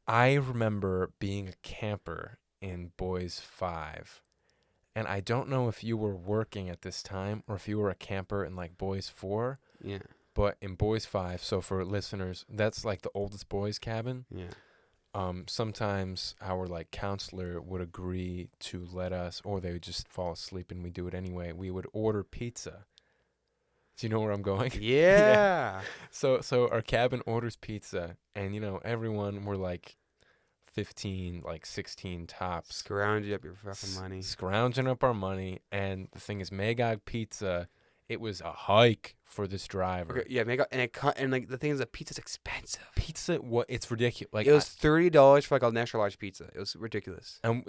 I remember being a camper in Boys 5. And I don't know if you were working at this time or if you were a camper in like Boys 4, Yeah. but in Boys 5, so for listeners, that's like the oldest boys cabin. Yeah. Sometimes our like counselor would agree to let us, or they would just fall asleep and we do it anyway. We would order pizza. Do you know where I'm going? Yeah. So our cabin orders pizza, and everyone we're like 15, like 16 tops, Scrounge up your fucking money. scrounging up our money. And the thing is, Magog Pizza, it was a hike for this driver. Okay, yeah, and like the thing is, that pizza's expensive. Pizza, it's ridiculous. Like It was $30 for like an extra large pizza. It was ridiculous. And,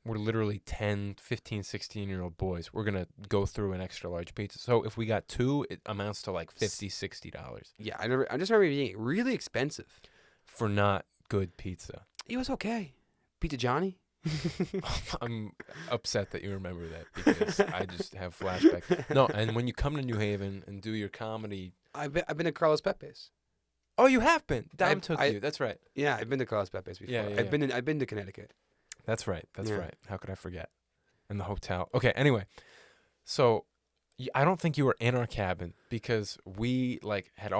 we're literally 10, 15, 16-year-old boys. We're going to go through an extra large pizza. So if we got 2, it amounts to like $50, $60 Yeah, I just remember it being really expensive. for not good pizza. It was okay. Pizza Johnny? I'm upset that you remember that because I just have flashbacks. No, and when you come to New Haven and do your comedy. I've been to Carlos Pepe's. Oh, you have been. Dom I- took I- you. That's right. Yeah, I've been to Carlos Pepe's before. Yeah, yeah, I've been to Connecticut. That's right. That's Yeah. right. How could I forget? In the hotel. Okay, anyway. So I don't think you were in our cabin because we had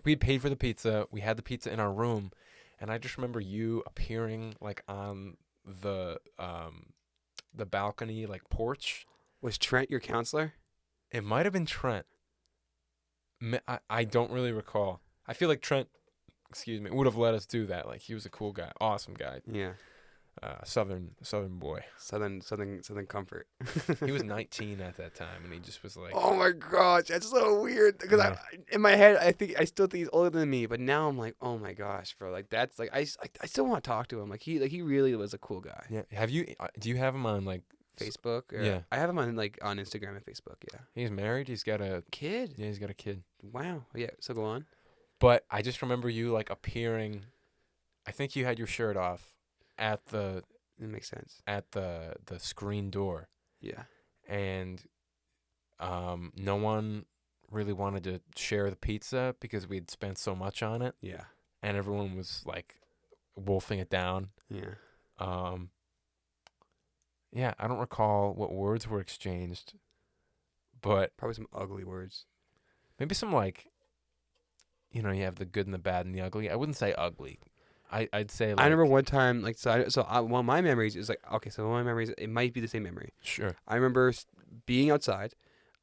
we'd paid for the pizza. We had the pizza in our room, and I just remember you appearing on the balcony porch. Was Trent your counselor? It might have been Trent. I don't really recall. I feel like Trent, would have let us do that. Like, he was a cool guy, awesome guy. Yeah. Southern boy. Southern comfort. He was 19 at that time, and he just was like, Oh my gosh, that's so weird. Because Yeah. in my head, I still think he's older than me, but now I'm like, oh my gosh, bro. Like that's like I still want to talk to him. Like he really was a cool guy. yeah. Have you? Do you have him on like Facebook. Or, Yeah. I have him on on Instagram and Facebook. Yeah. He's married. He's got a Kid. Yeah, he's got a kid. Wow. Yeah. So go on. But I just remember you like appearing. I think you had your shirt off at the It makes sense. the screen door, Yeah. and no one really wanted to share the pizza because we had spent so much on it, Yeah. and everyone was like wolfing it down. Yeah. Yeah, I don't recall what words were exchanged, but Probably some ugly words. maybe some like, you have the good and the bad and the ugly. I wouldn't say ugly. I'd say like, I remember one time, like, one of my memories is like, okay, so one of my memories, it might be the same memory. Sure. I remember being outside.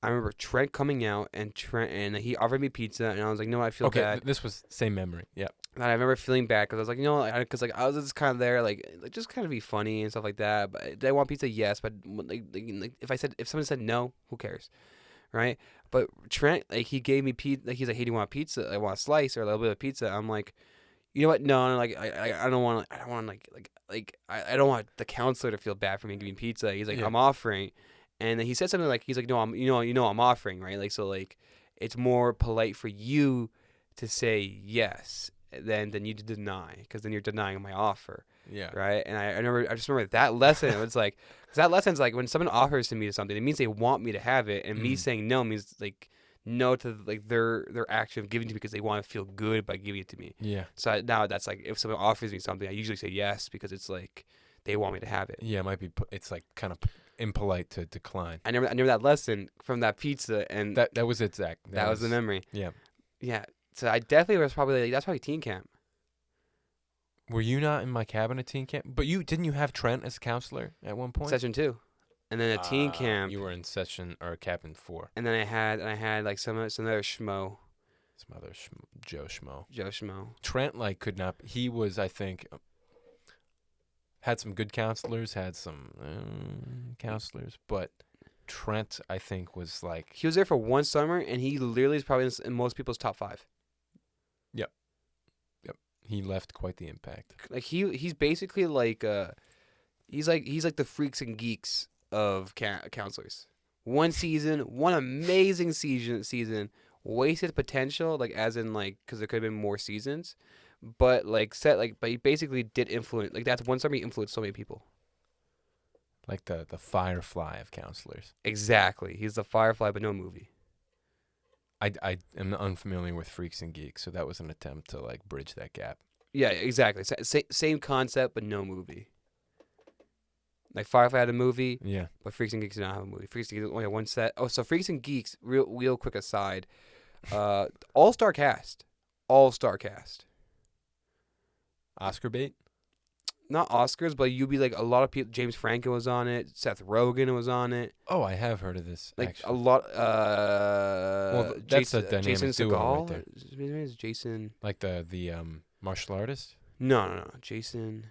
I remember Trent coming out and he offered me pizza, and I was like, no, I feel Okay, bad. this was same memory. Yeah. And I remember feeling bad because I was like, because I was just kind of there, like just kind of be funny and stuff like that. But did I want pizza? Yes, but like if someone said no, who cares, right? But Trent, like, he gave me pizza. Like, he's like, hey, do you want pizza? I want a slice or a little bit of pizza. I'm like, you know what? No, like I don't want I don't want the counselor to feel bad for me giving pizza. He's like, Yeah. I'm offering, and then he said something like, he's like, no, I'm offering, right? Like, so like it's more polite for you to say yes than you to deny, because then you're denying my offer, Yeah. right? And I just remember that lesson. It was like, 'cause that lesson's like, when someone offers to me something, it means they want me to have it, and me saying no means like no to like their action of giving it to me because they want to feel good by giving it to me. Yeah. So now that's like, if someone offers me something, I usually say yes because it's like they want me to have it. Yeah, it might be. It's like kind of impolite to decline. I never that lesson from that pizza, and That was it, Zach. that was the memory. Yeah. Yeah. So I definitely was probably like, that's probably teen camp. Were you not in my cabin at teen camp? But didn't you have Trent as counselor at one point? Session 2, and then at teen camp. You were in session or cabin 4. And then I had like some other schmo. Some other Joe Schmo. Joe Schmo. Trent like could not. He was, I think, had some good counselors, had some counselors, but Trent, I think, was like, He was there for one summer, and he literally is probably in most people's top 5. he left quite the impact. Like he's basically like he's like the freaks and geeks of counselors. One season, one amazing season, wasted potential, like, as in like, because there could have been more seasons, but but he basically did influence, like, that's one summer he influenced so many people. Like the Firefly of counselors. Exactly, he's the Firefly, but no movie. I am unfamiliar with Freaks and Geeks, so that was an attempt to like bridge that gap. Yeah, exactly. Same concept, but no movie. Like, Firefly had a movie, Yeah. but Freaks and Geeks did not have a movie. Freaks and Geeks only had one set. Oh, so Freaks and Geeks, real quick aside, all-star cast. Oscar bait? Not Oscars, but you'd be like, a lot of people. James Franco was on it. Seth Rogen was on it. Oh, I have heard of this. Like, actually. a lot. Well, that's a dynamic Jason duo Segal. right there. His name is Jason. Like the martial artist. No. Jason.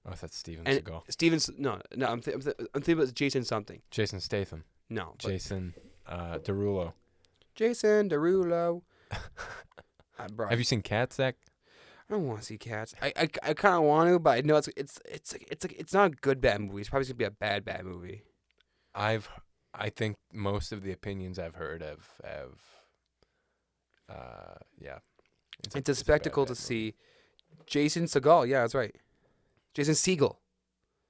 Oh, that's Steven And Seagal. Steven's. No. I'm thinking about Jason something. Jason Statham. No. but Jason Derulo. Jason Derulo. Bro, Have you seen Cats, Zach? I don't want to see Cats. I kind of want to, but I know it's not a good bad movie. It's probably gonna be a bad movie. I think most of the opinions I've heard have yeah. It's a spectacle to see. Jason Segal, yeah, that's right. Jason Segel.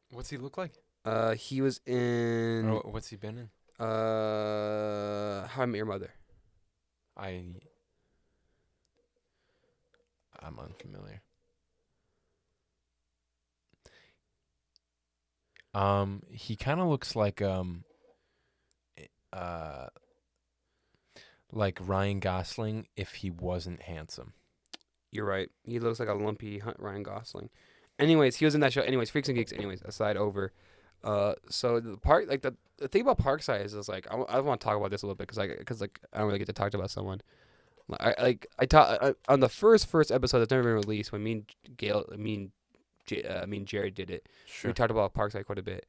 What's he look like? He was in Or what's he been in? How I Met Your Mother. I'm unfamiliar. He kind of looks like Ryan Gosling if he wasn't handsome. You're right. He looks like a lumpy Ryan Gosling. Anyways, he was in that show. Anyways, Freaks and Geeks. Anyways, aside over. So the part, like, the thing about Parkside is like, I want to talk about this a little bit because I don't really get to talk about someone. I on the first episode that's never been released, when me and Jared did it. Sure. We talked about Parkside quite a bit.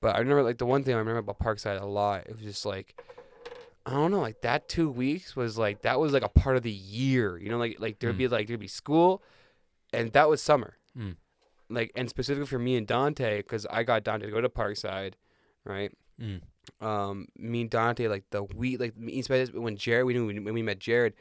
But I remember, like, the one thing I remember about Parkside a lot, it was just, like, I don't know, like, that 2 weeks was, like, that was, like, a part of the year. You know, like there'd be school, and that was summer. Mm. Like, and specifically for me and Dante, because I got Dante to go to Parkside, right? Mm. Me and Dante, like, the week, like, when we met Jared,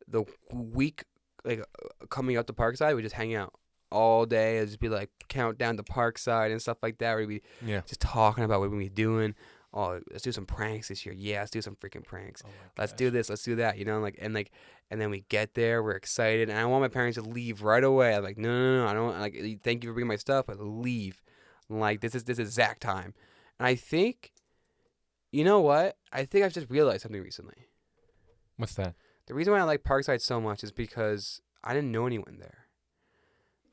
the week, like, coming out to Parkside, we just hang out all day. It'd just be like count down to Parkside and stuff like that. We'd be just talking about what we'd be doing. Oh, let's do some pranks this year. Yeah, let's do some freaking pranks. Oh my Let's gosh. do this. Let's do that. You know, and then we get there. We're excited, and I want my parents to leave right away. I'm like, no. I don't like. Thank you for bringing my stuff, but leave. Like, this is Zack time. And I think, you know what? I think I've just realized something recently. What's that? The reason why I like Parkside so much is because I didn't know anyone there.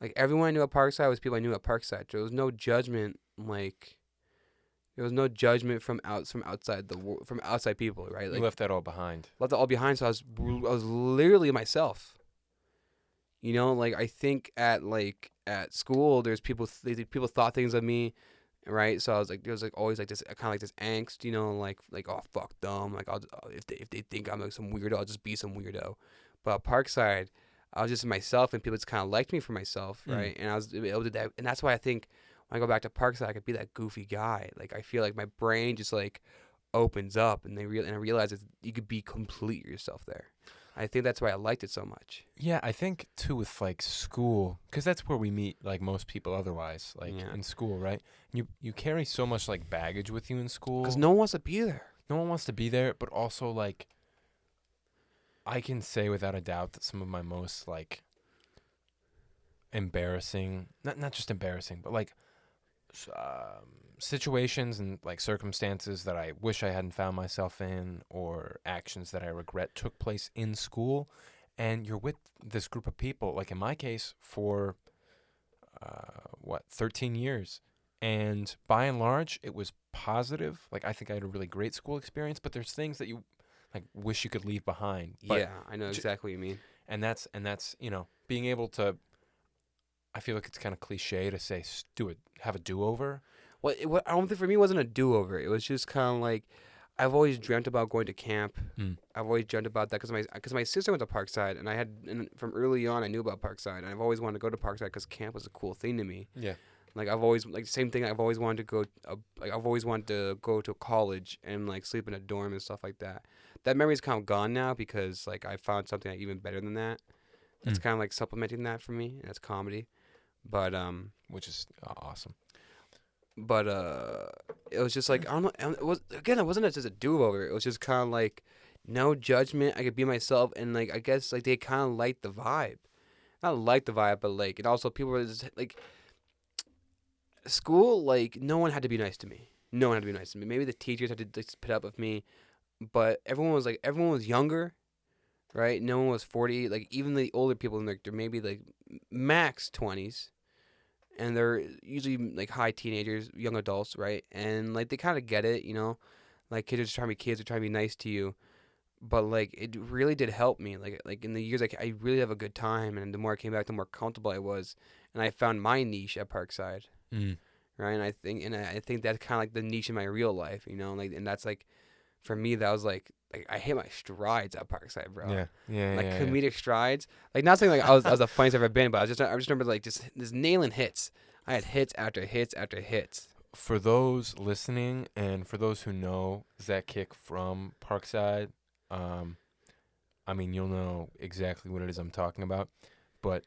Like, everyone I knew at Parkside was people I knew at Parkside. There was no judgment. Like, there was no judgment from outside people, right? Like, You left that all behind. left it all behind. So I was literally myself. You know, like, I think at school, there's people thought things of me, right? So I was like, there was like always like this kind of like this angst, you know, like oh, fuck them, like if they think I'm like some weirdo, I'll just be some weirdo. But at Parkside, I was just myself, and people just kind of liked me for myself, right? And I was able to do that, and that's why I think when I go back to Parkside, I could be that goofy guy. Like, I feel like my brain just like opens up, and I realize that you could be complete yourself there. I think that's why I liked it so much. Yeah, I think too with like school, because that's where we meet like most people otherwise, like in school, right? You carry so much like baggage with you in school. Because no one wants to be there. No one wants to be there, but also like I can say without a doubt that some of my most like embarrassing, not just embarrassing, but like situations and like circumstances that I wish I hadn't found myself in, or actions that I regret, took place in school. And you're with this group of people, like in my case, for 13 years. And by and large, it was positive. Like, I think I had a really great school experience, but there's things that you like wish you could leave behind. But yeah, I know exactly what you mean. And that's, you know, being able to, I feel like it's kind of cliche to say, have a do-over. Well, I don't think for me it wasn't a do-over. It was just kind of like, I've always dreamt about going to camp. I've always dreamt about that because my sister went to Parkside, and from early on I knew about Parkside, and I've always wanted to go to Parkside because camp was a cool thing to me. Yeah. Like, I've always, like, same thing. I've always wanted to go. I've always wanted to go to college and like sleep in a dorm and stuff like that. That memory's kind of gone now because like I found something even better than that. That's kind of like supplementing that for me, and that's comedy. But which is awesome. But it was just like, I don't know. It wasn't just a do-over. It was just kind of like no judgment. I could be myself, and like I guess like they kind of liked the vibe, not like the vibe, but like, and also people were just like, school, like, no one had to be nice to me. No one had to be nice to me. Maybe the teachers had to just put up with me, but everyone was younger, right? No one was 40. Like, even the older people in there, they're maybe like max 20s. And they're usually like high teenagers, young adults, right? And like they kind of get it, you know, like kids are just trying to be kids, they're trying to be nice to you. But like it really did help me. Like in the years, like I really have a good time, and the more I came back, the more comfortable I was, and I found my niche at Parkside, right? And I think that's kind of like the niche in my real life, you know, like, and that's like, for me, that was like I hit my strides at Parkside, bro. Like comedic strides. Like, not saying like I was the funniest I've ever been, but I just remember like just nailing hits. I had hits after hits after hits. For those listening, and for those who know Zack Kick from Parkside, I mean, you'll know exactly what it is I'm talking about. But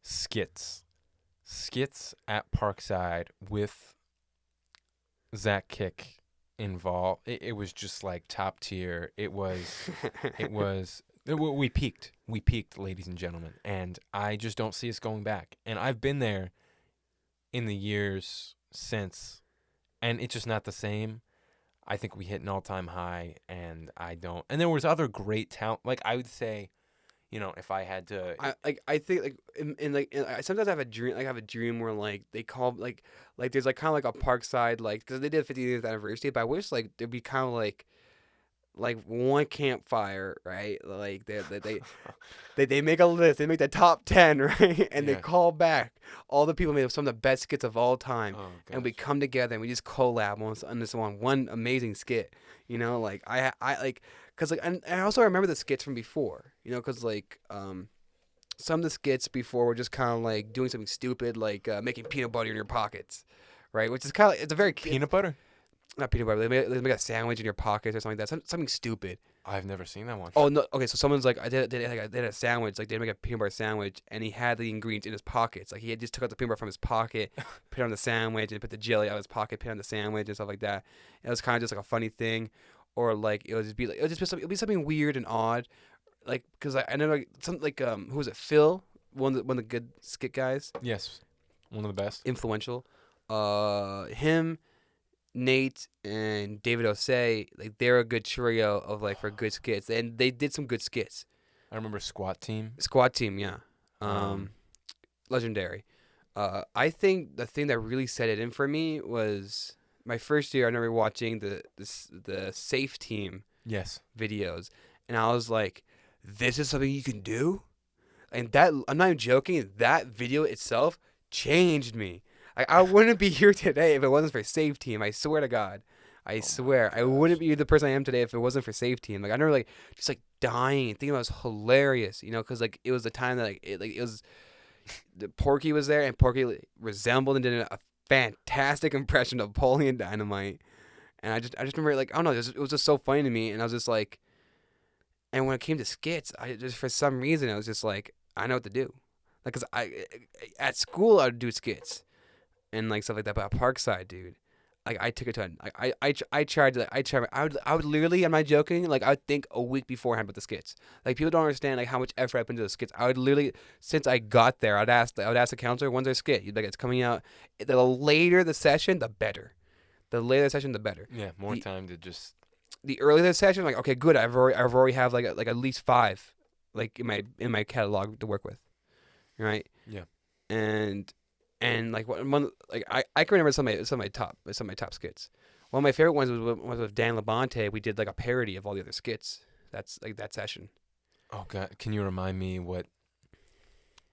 skits at Parkside with Zack Kick involved, it was just like top tier. We peaked, ladies and gentlemen, and I just don't see us going back. And I've been there in the years since, and it's just not the same. I think we hit an all-time high, and there was other great talent. Like, I would say, you know, if I had to, I think sometimes I have a dream where like they call like there's like kind of like a Parkside, like, because they did 50th anniversary, but I wish like there'd be kind of like one campfire, right? Like they make a list. They make the top 10, right? And they Yeah. call back all the people who made some of the best skits of all time, Oh and we gosh. come together and we just collab on this one amazing skit. Like I like, cause like, and I also remember the skits from before. Cause like some of the skits before were just kind of like doing something stupid, like making peanut butter in your pockets, right? Which is kind of, it's a very Peanut butter? not peanut butter. They make a sandwich in your pockets or something like that. Something stupid. I've never seen that one. Oh no. Okay, so someone's like, I did a sandwich. Like they make a peanut butter sandwich, and he had the ingredients in his pockets. Like he had just took out the peanut butter from his pocket, put it on the sandwich, and put the jelly out of his pocket, put it on the sandwich and stuff like that. It was kind of just like a funny thing, or like it would be something weird and odd, like because I know like something like who was it? Phil, one of the good skit guys, Yes, one of the best. influential. Him, Nate, and David Osei, like they're a good trio of like for good skits, and they did some good skits. I remember Squat Team. Squad team, yeah. Legendary. I think the thing that really set it in for me was my first year. I remember watching the Safe Team Yes. videos, and I was like, "This is something you can do," and that I'm not even joking. That video itself changed me. I wouldn't be here today if it wasn't for Safe Team. I swear to God. I swear, I wouldn't be the person I am today if it wasn't for Safe Team. Like I remember, like just like dying and thinking it was hilarious, because like it was the time that it was the Porky was there, and Porky like, resembled and did a fantastic impression of Napoleon Dynamite, and I just remember like I don't know, it was just so funny to me, and I was just like, and when it came to skits, I just for some reason I was just like I know what to do, like cause I at school I would do skits and like stuff like that, but at Parkside, dude. Like I took it to I tried to I would literally, I'm not joking, like I would think a week beforehand about the skits. Like people don't understand like how much effort I put into the skits. I would literally, since I got there, I would ask the counselor, when's their skit? You'd be like, it's coming out. The later the session, the better. The later the session, the better. Yeah, more time to just. The earlier the session, like okay, good. I've already have like at least 5, like in my catalog to work with, right? Yeah. And like one like I can remember some of my top skits. One of my favorite ones was with Dan Labonte. We did like a parody of all the other skits. That's like that session. Oh God, can you remind me what?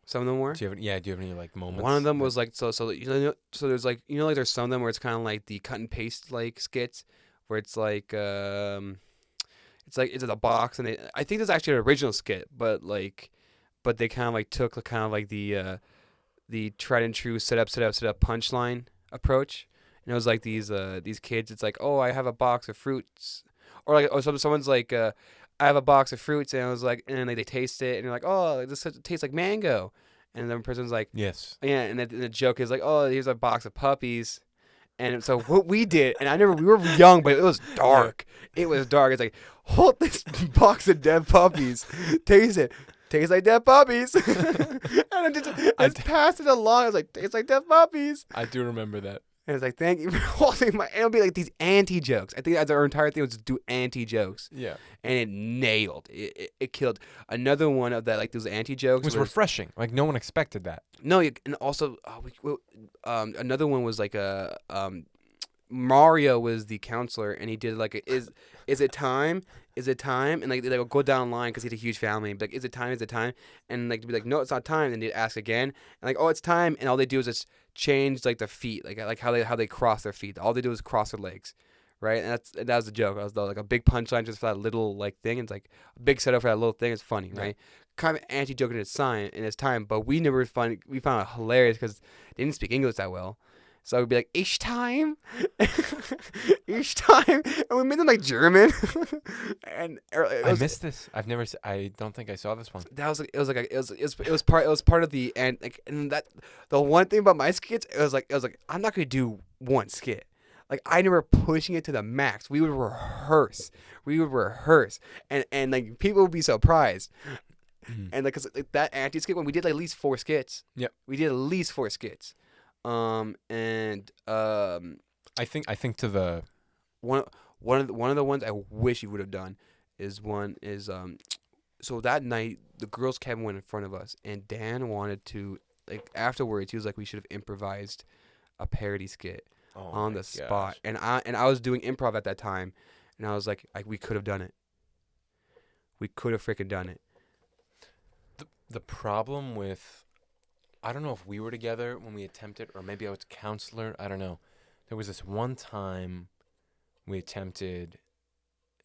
Some of them were. Do you have any like moments? One of them was like so so there's like like there's some of them where it's kind of like the cut and paste like skits where it's like it's in a box, and I think there's actually an original skit, but they kind of like took kind of like the tried and true set up punchline approach, and it was like these kids. It's like, oh, I have a box of fruits, or like someone's like, I have a box of fruits, and I was like, and like they taste it, and you're like, oh, this tastes like mango, and the person's like, yes. yeah, and the joke is like, oh, here's a box of puppies. And so what we did, and we were young, but it was dark. It was dark. It's like, hold this box of dead puppies, taste it. Tastes like dead puppies. And I just passed it along. I was like, tastes like dead puppies. I do remember that. And it's like, thank you for holding my. It'll be like these anti-jokes. I think our entire thing was to do anti-jokes. Yeah. And it nailed. It killed. Another one of that, like those anti-jokes. It was refreshing. Like no one expected that. No, and also, another one was like Mario was the counselor, and he did like is it time? Is it time? And like they would go down the line because he had a huge family. And be like, is it time? Is it time? And like to be like, no, it's not time. And they'd ask again, and like, oh, it's time. And all they do is just change like the feet, like how they cross their feet. All they do is cross their legs, right? And that was the joke. I was like a big punchline just for that little like thing. And it's like a big setup for that little thing. It's funny, right? Kind of anti-joke in its time, but we found it hilarious because they didn't speak English that well. So we'd be like, each time, and we made them like German. And I missed this. I don't think I saw this one. That was it was part of the and that the one thing about my skits, it was like I'm not gonna do one skit. Like I never pushing it to the max. We would rehearse, and like people would be surprised. And like, 'cause, like that anti skit, when we did like at least 4 skits. Yep. We did at least 4 skits. I think to the one of the ones I wish you would have done is so that night the girls' cabin went in front of us, and Dan wanted to, like, afterwards he was like, we should have improvised a parody skit on the spot, and I was doing improv at that time, And I was like we could have done it. We could have freaking done it. The problem with, I don't know if we were together when we attempted, or maybe I was counselor. I don't know. There was this one time we attempted.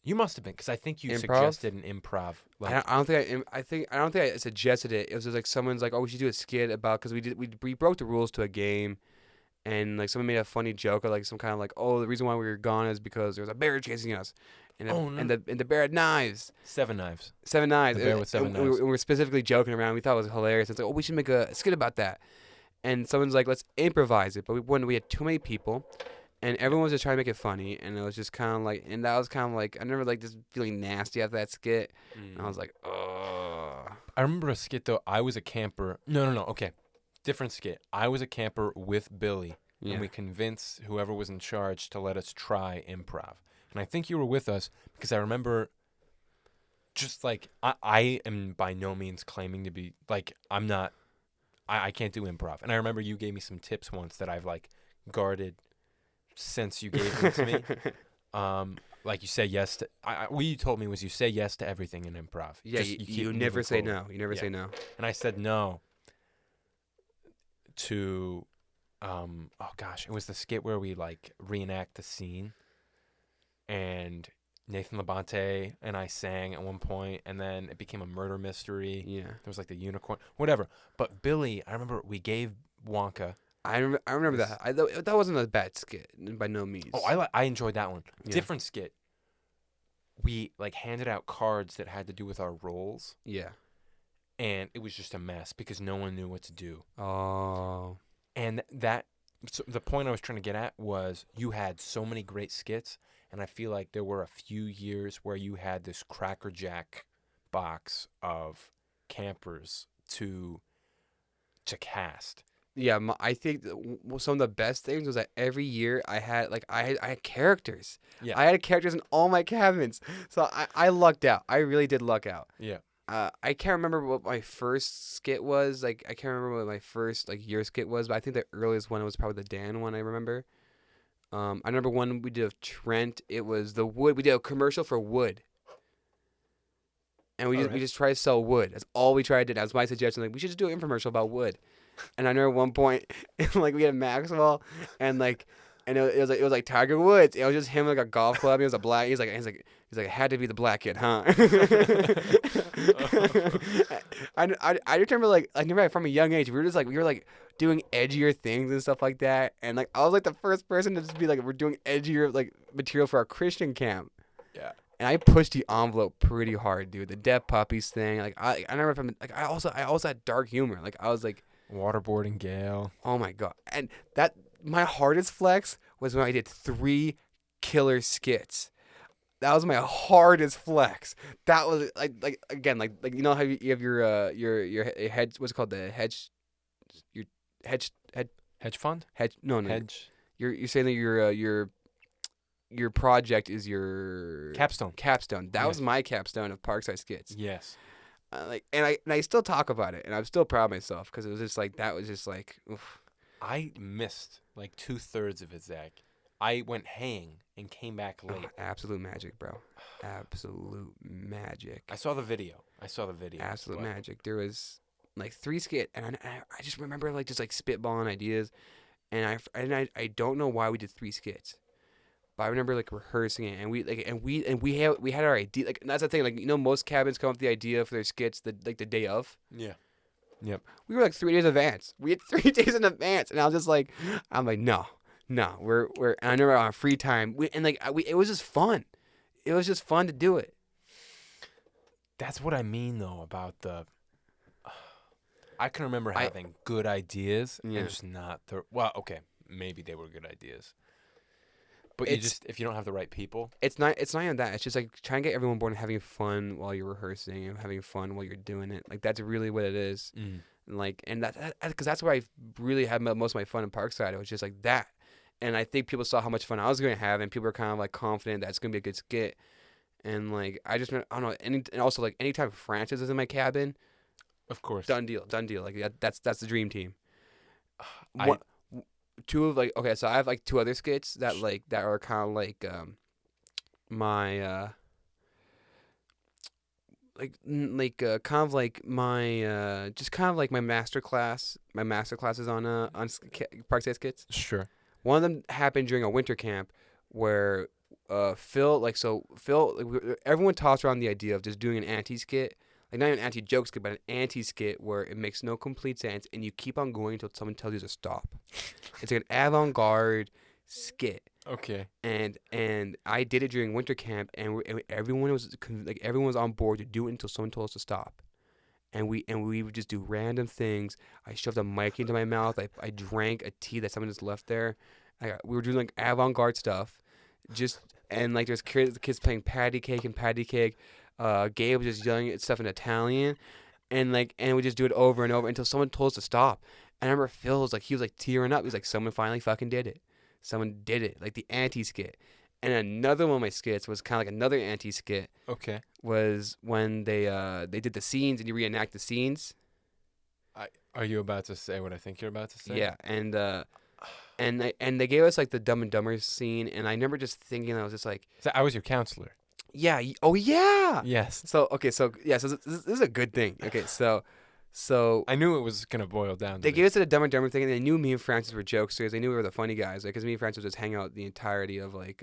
You must have been, because I think you Improv? suggested an improv. Like, I don't think I don't think I suggested it. It was just like someone's like, oh, we should do a skit about because we broke the rules to a game, and like someone made a funny joke or like some kind of like, oh, the reason why we were gone is because there was a bear chasing us, and Oh, no. and the bear had knives. 7 knives. 7 knives. The bear with 7 and knives. We were specifically joking around. We thought it was hilarious. It's like, oh, we should make a skit about that. And someone's like, let's improvise it. But we had too many people, and everyone was just trying to make it funny. And it was just kind of like, and that was kind of like, I never like just feeling nasty after that skit. And I was like, oh. I remember a skit, though. I was a camper. No. Okay. Different skit. I was a camper with Billy, Yeah. and we convinced whoever was in charge to let us try improv. And I think you were with us because I remember just like, I am by no means claiming to be, like, I'm not, I can't do improv. And I remember you gave me some tips once that I've, like, guarded since you gave them to me. Like, you say yes to, what you told me was you say yes to everything in improv. Yeah, Just, you keep never moving say forward. no. You never say no. And I said no to, oh gosh, it was the skit where we like reenact the scene, and Nathan Labonte and I sang at one point, and then it became a murder mystery. Yeah. There was like the unicorn, whatever. But Billy, I remember we gave Wonka. I remember that. That wasn't a bad skit by no means. Oh, I enjoyed that one. Yeah. Different skit. We like handed out cards that had to do with our roles, Yeah. and it was just a mess because no one knew what to do. Oh. And so the point I was trying to get at was you had so many great skits, and I feel like there were a few years where you had this Cracker Jack box of campers to cast. Yeah, I think some of the best things was that every year I had characters. Yeah. I had characters in all my cabins, so I lucked out. I really did luck out. Yeah. I can't remember what my first skit was. Like I can't remember what my first like year skit was, but I think the earliest one was probably the Dan one. I remember. I remember one we did of Trent. It was the wood. We did a commercial for wood. And we just tried to sell wood. That's all we tried to do. That was my suggestion. Like we should just do an infomercial about wood. And I remember at one point, like we had Maxwell, and like, and it was like Tiger Woods. It was just him like a golf club. He was a black. He's like it had to be the black kid, huh? I remember like from a young age we were like doing edgier things and stuff like that. And like I was like the first person to just be like we're doing edgier like material for our Christian camp. Yeah. And I pushed the envelope pretty hard, dude. The dead puppies thing. Like I remember from like I also had dark humor. Like I was like. Waterboarding Gale. Oh my god! And that my hardest flex was when I did 3 killer skits. That was my hardest flex. That was like again like you know how you have your hedge, what's it called, the hedge, your hedge Fund. no Hedge. You're saying that your project is your Capstone. That was my capstone of Parkside skits. Yes. And I still talk about it, and I'm still proud of myself because it was just like that was just like. Oof. I missed like 2/3 of it, Zach. I went haying and came back late. Absolute magic, bro. Absolute magic. I saw the video. Absolute magic. There was like 3 skit, and I just remember like just like spitballing ideas, and I don't know why we did 3 skits. But I remember like rehearsing it, and we had our idea. Like that's the thing. Like most cabins come up with the idea for their skits the day of. Yeah. Yep. We were like 3 days in advance. We had 3 days in advance, and I was just like, no. We're. And I remember on free time, it was just fun. It was just fun to do it. That's what I mean though about the. I can remember having good ideas and just not the. Well, okay, maybe they were good ideas. But if you don't have the right people. It's not even that. It's just like trying to get everyone bored and having fun while you're rehearsing and having fun while you're doing it. Like that's really what it is. And that because that's where I really had most of my fun in Parkside. It was just like that. And I think people saw how much fun I was going to have, and people were kind of like confident that it's going to be a good skit. And like I don't know. And also like anytime Francis is in my cabin, of course, done deal. Like that's the dream team. Two of like okay, so I have like 2 other skits that are kind of like my kind of like my just kind of like my master classes on Park Skits. Sure. One of them happened during a winter camp where Phil everyone tossed around the idea of just doing an anti skit, like not even an anti joke skit, but an anti skit where it makes no complete sense and you keep on going until someone tells you to stop. It's like an avant-garde skit. Okay. And I did it during winter camp, and everyone was on board to do it until someone told us to stop. And we would just do random things. I shoved a mic into my mouth. I drank a tea that someone just left there. We were doing like avant-garde stuff, and like there's kids playing patty cake and patty cake. Gabe was just yelling at stuff in Italian, and we just do it over and over until someone told us to stop. And I remember Phil was like tearing up. He was like, someone finally fucking did it. Someone did it, like the anti-skit. And another one of my skits was kind of like another anti-skit. Okay. Was when they did the scenes and you reenact the scenes. Are you about to say what I think you're about to say? Yeah, and they gave us like the Dumb and Dumber scene, and I remember just thinking, I was just like, So I was your counselor. yeah, oh yeah. Yes. So this is a good thing. Okay, so I knew it was gonna boil down to they this. gave us the Dumb and Dumber thing, and they knew me and Francis were jokesters. They knew we were the funny guys, because me and Francis would just hang out the entirety of like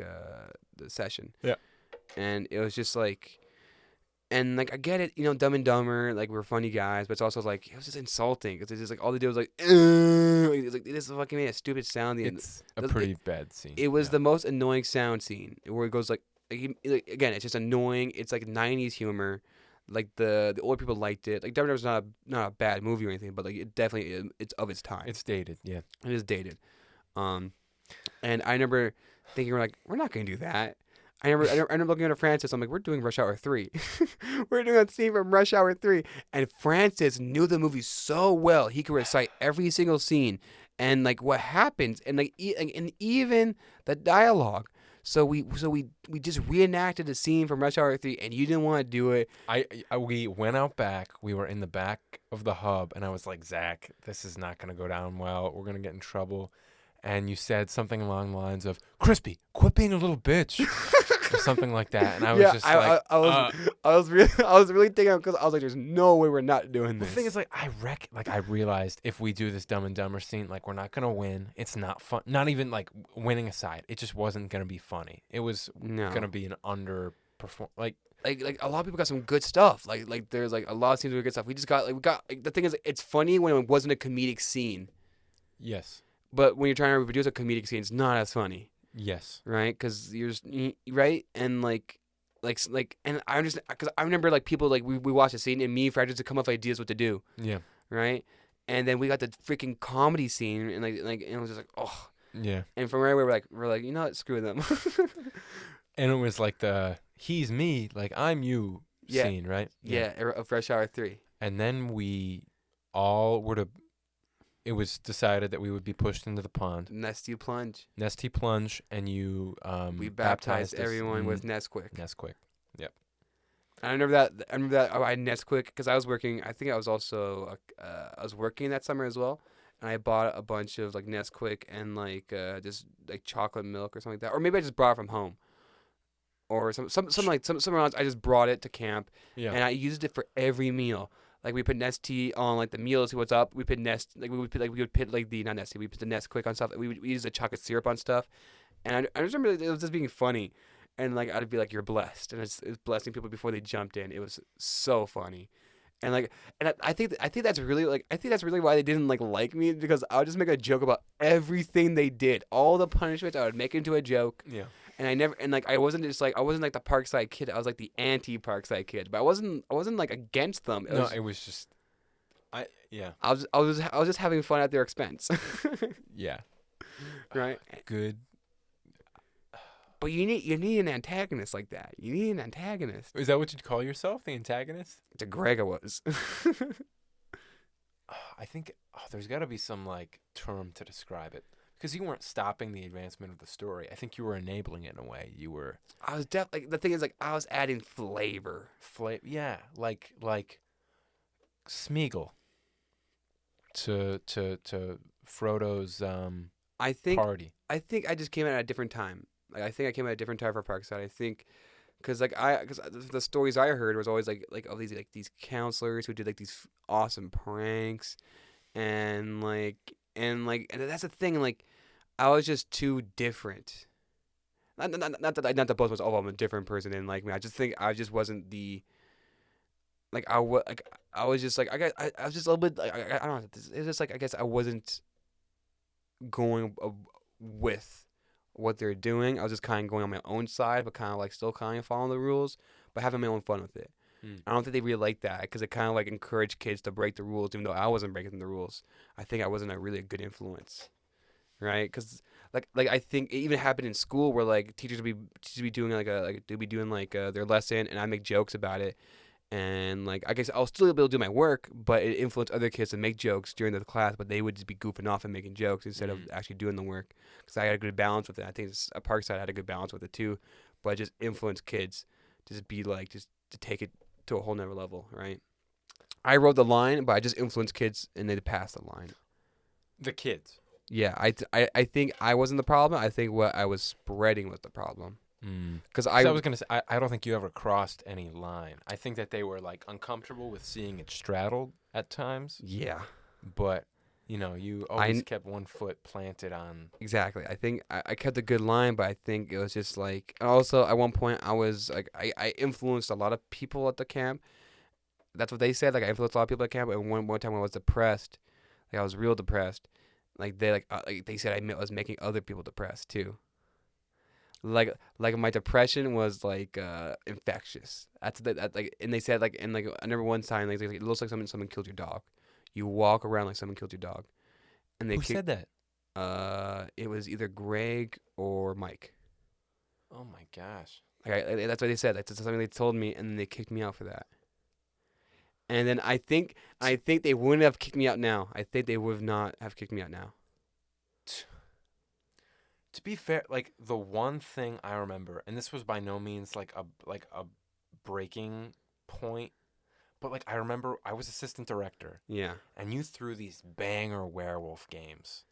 the session. Yeah. And it was just like, and like I get it, Dumb and Dumber, like we're funny guys, but it's also like it was just insulting because it's just like all they did was like, it's like they just fucking made a stupid sound. It's a pretty bad scene. It was the most annoying sound scene where it goes like again, it's just annoying. It's like 90s humor. Like the older people liked it. Like Dumb and Dumber's not a bad movie or anything, but like it definitely it's of its time. It's dated, yeah. It is dated. And I remember thinking we're not gonna do that. I remember looking at Francis. I'm like, we're doing Rush Hour 3. We're doing a scene from Rush Hour 3. And Francis knew the movie so well. He could recite every single scene and like what happens and and even the dialogue. So we just reenacted the scene from Rush Hour 3, and you didn't want to do it. We went out back. We were in the back of the hub, and I was like, Zack, this is not gonna go down well. We're gonna get in trouble. And you said something along the lines of, Crispy, quit being a little bitch. Or something like that. And I was just like, I was really thinking, because I was like, there's no way we're not doing this. The thing is, like, I realized if we do this Dumb and Dumber scene, like, we're not gonna win. It's not fun. Not even like winning aside, it just wasn't gonna be funny. It was gonna be an underperform. Like a lot of people got some good stuff. Like there's like a lot of scenes with good stuff. We got the thing is, it's funny when it wasn't a comedic scene. Yes. But when you're trying to reproduce a comedic scene, it's not as funny. Yes. Right? Because you're just, right, and and I understand, because I remember like people like we watched a scene and me and Fred just to come up with ideas what to do. Yeah. Right. And then we got the freaking comedy scene and and it was just like, oh. Yeah. And from right away we're like, you know what, screw them. And it was like the he's me, like I'm you scene, right? Yeah. Of Rush Hour 3. And then we all were to. It was decided that we would be pushed into the pond. Nesty plunge. And you we baptized everyone with Nesquik. Yep. And I remember that I had Nesquik because I was working. I think I was also I was working that summer as well, and I bought a bunch of like Nesquik and like just like chocolate milk or something like that, or maybe I just brought it from home, or somewhere else. I just brought it to camp, and I used it for every meal. Like we put Nestea on like the meals. What's up? We put we would put like the not Nestea. We put the Nesquik on stuff. We use the chocolate syrup on stuff, and I just remember it was just being funny, and like I'd be like, "You're blessed," and it's blessing people before they jumped in. It was so funny, and I think that's really why they didn't like me, because I would just make a joke about everything they did, all the punishments. I would make into a joke. Yeah. And I wasn't like the Parkside kid. I was like the anti-Parkside kid, but I wasn't like against them. It was just, I was just having fun at their expense. Yeah. Right. Good. But you need an antagonist like that. You need an antagonist. Is that what you'd call yourself, the antagonist? To Greg, I was. I think there's got to be some like term to describe it. Because you weren't stopping the advancement of the story. I think you were enabling it in a way. You were. I was the thing is, like, I was adding flavor. Yeah, like Smeagol to Frodo's party. I think I just came out at a different time. Like, I think I came at a different time for Parkside. I think because the stories I heard was always like all these counselors who did like these awesome pranks and that's the thing, like I was just too different. Not that both of us. Oh, I'm a different person and like me. I just think I just wasn't the I was just like I was just a little bit like I don't know. It's just like I guess I wasn't going with what they're doing. I was just kind of going on my own side, but kind of like still kind of following the rules, but having my own fun with it. I don't think they really like that because it kind of like encouraged kids to break the rules, even though I wasn't breaking the rules. I think I wasn't a really good influence, right? Because I think it even happened in school where like teachers would be doing they'd be doing their lesson, and I make jokes about it, and like I guess I'll still be able to do my work, but it influenced other kids to make jokes during the class, but they would just be goofing off and making jokes instead of actually doing the work. Because I had a good balance with it. I think Parkside had a good balance with it too, but it just influenced kids to just be like just to take it to a whole nother level, right? I wrote the line, but I just influenced kids and they passed the line. The kids. Yeah, I think I wasn't the problem. I think what I was spreading was the problem. Because I was gonna say I don't think you ever crossed any line. I think that they were like uncomfortable with seeing it straddled at times. Yeah, But you always kept one foot planted on. exactly. I think I kept a good line, but I think it was just like also at one point I was like I influenced a lot of people at the camp. That's what they said. Like I influenced a lot of people at camp. And one time when I was depressed, like I was real depressed. Like they said I was making other people depressed too. Like my depression was like infectious. And they said and I remember one time it looks like someone killed your dog. You walk around like someone killed your dog. And Who said that? It was either Greg or Mike. Oh my gosh. That's what they said. That's something they told me, and then they kicked me out for that. And then I think they wouldn't have kicked me out now. I think they would not have kicked me out now. To be fair, like the one thing I remember, and this was by no means like a breaking point, but like I remember I was assistant director. Yeah. And you threw these banger werewolf games,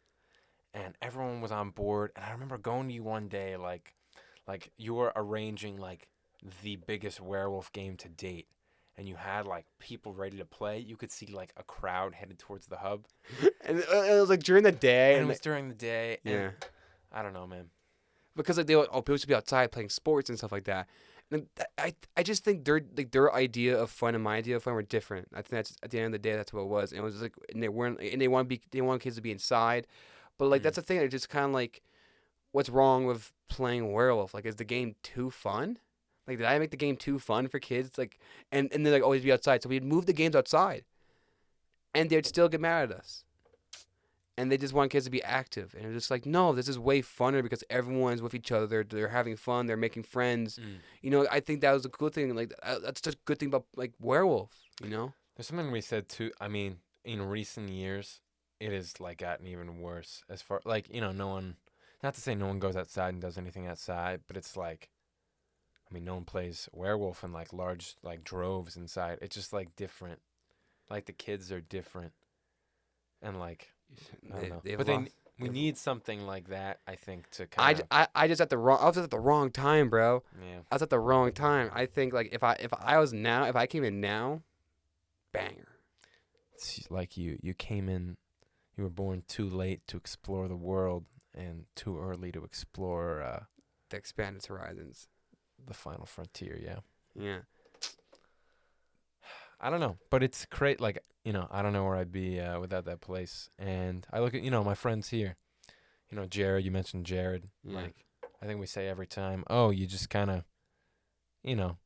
and everyone was on board. And I remember going to you one day, like you were arranging like the biggest werewolf game to date, and you had like people ready to play. You could see like a crowd headed towards the hub, And it was like during the day. and it was during the day. Yeah. And I don't know, man. Because like people should be outside playing sports and stuff like that. And I just think their idea of fun and my idea of fun were different. I think that's at the end of the day that's what it was. And it was just like and they want kids to be inside, but like that's the thing. It's just kind of like, what's wrong with playing werewolf? Like, is the game too fun? Like, did I make the game too fun for kids? Like, and they like always be outside. So we'd move the games outside, and they'd still get mad at us. And they just want kids to be active, and it's just like, no, this is way funner because everyone's with each other. They're having fun. They're making friends. I think that was a good thing. Like that's just a good thing about like werewolf. There's something we said too. I mean, in recent years, it has like gotten even worse as far like no one. Not to say no one goes outside and does anything outside, but it's like, I mean, no one plays werewolf in like large like droves inside. It's just like different. Like the kids are different, and like. I don't know. But we need something like that, I think, to kind of. I was at the wrong time, bro. Yeah. I was at the wrong time. I think like if I came in now, banger. It's like you came in, you were born too late to explore the world and too early to explore the expanded horizons, the final frontier. Yeah. Yeah. I don't know, but it's great. Like, I don't know where I'd be without that place. And I look at, my friends here. Jared, you mentioned Jared. Yeah. Like, I think we say every time, oh, you just kind of, you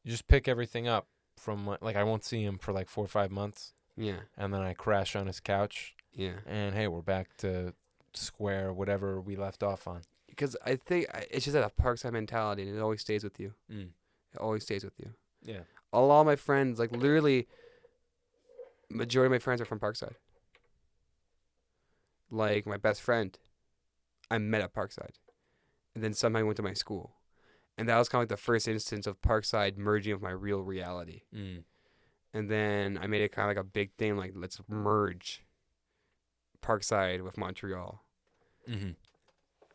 just pick everything up from, like, I won't see him for like 4 or 5 months. Yeah. And then I crash on his couch. Yeah. And, hey, we're back to square whatever we left off on. Because I think it's just that Parkside mentality, and it always stays with you. It always stays with you. Yeah. A lot of my friends, like literally, majority of my friends are from Parkside. Like my best friend, I met at Parkside, and then somehow he went to my school, and that was kind of like the first instance of Parkside merging with my real reality. And then I made it kind of like a big thing, like let's merge Parkside with Montreal.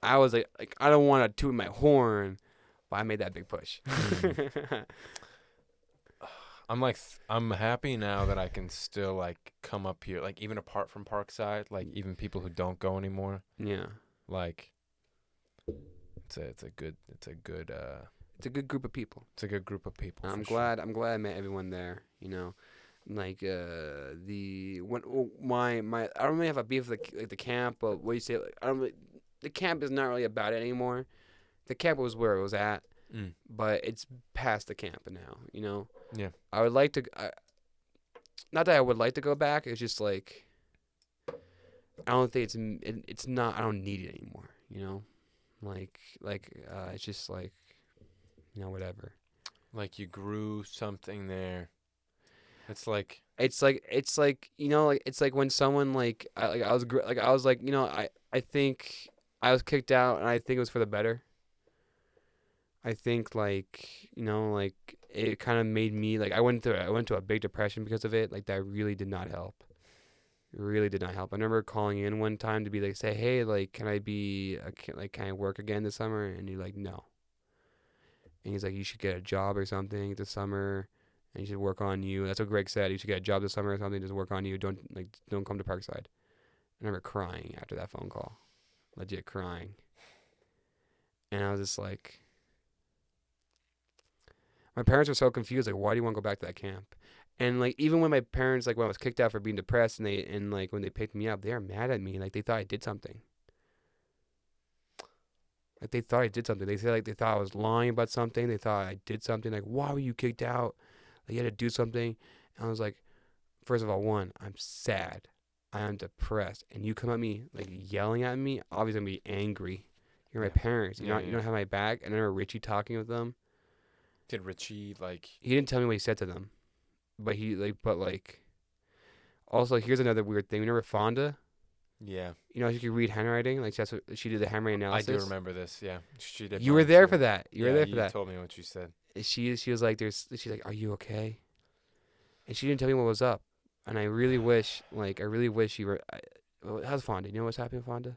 I was like I don't want to toot my horn, but I made that big push. I'm like, I'm happy now that I can still like come up here, like even apart from Parkside, like even people who don't go anymore. Yeah, Like, it's a good it's a good group of people. it's a good group of people. I'm For sure. glad. I'm glad I met everyone there. You know, like the when my I don't really have a beef with the camp, but what do you say? Like, I don't really, the camp is not really about it anymore. The camp was where it was at, but it's past the camp now. You know. Yeah. I would like to. Not that I would like to go back. It's just like I don't think it's not. I don't need it anymore. You know, it's just like whatever. Like you grew something there. It's like It's like it's like when someone I was like I think I was kicked out and I think it was for the better. I think like it kind of made me like I went to a big depression because of it. Like that really did not help. It really did not help. I remember calling in one time to be like say hey like can I work again this summer, and you're like no. And he's like you should get a job or something this summer. And you should work on you. That's what Greg said. You should get a job this summer or something. Just work on you. Don't come to Parkside. I remember crying after that phone call, legit crying. And I was just like, my parents were so confused. Like, why do you want to go back to that camp? And like, even when my parents when I was kicked out for being depressed, and like when they picked me up, they were mad at me. Like they thought I did something. Like they thought I did something. They said like they thought I was lying about something. They thought I did something. Like why were you kicked out? Like you had to do something. And I was like, first of all, one, I'm sad. I am depressed. And you come at me like yelling at me, obviously I'm gonna be angry. You're my parents. You don't have my back. And I remember Richie talking with them. Did Richie like He didn't tell me what he said to them. But also here's another weird thing. Remember Fonda? Yeah. You know, she could read handwriting. Like that's what she did the handwriting analysis. I do remember this. Yeah, she did. You were there for that. You were there for that. You told me what you said. She was like, she's like, are you okay? And she didn't tell me what was up. And I really wish you were. How's Fonda? You know what's happening with Fonda?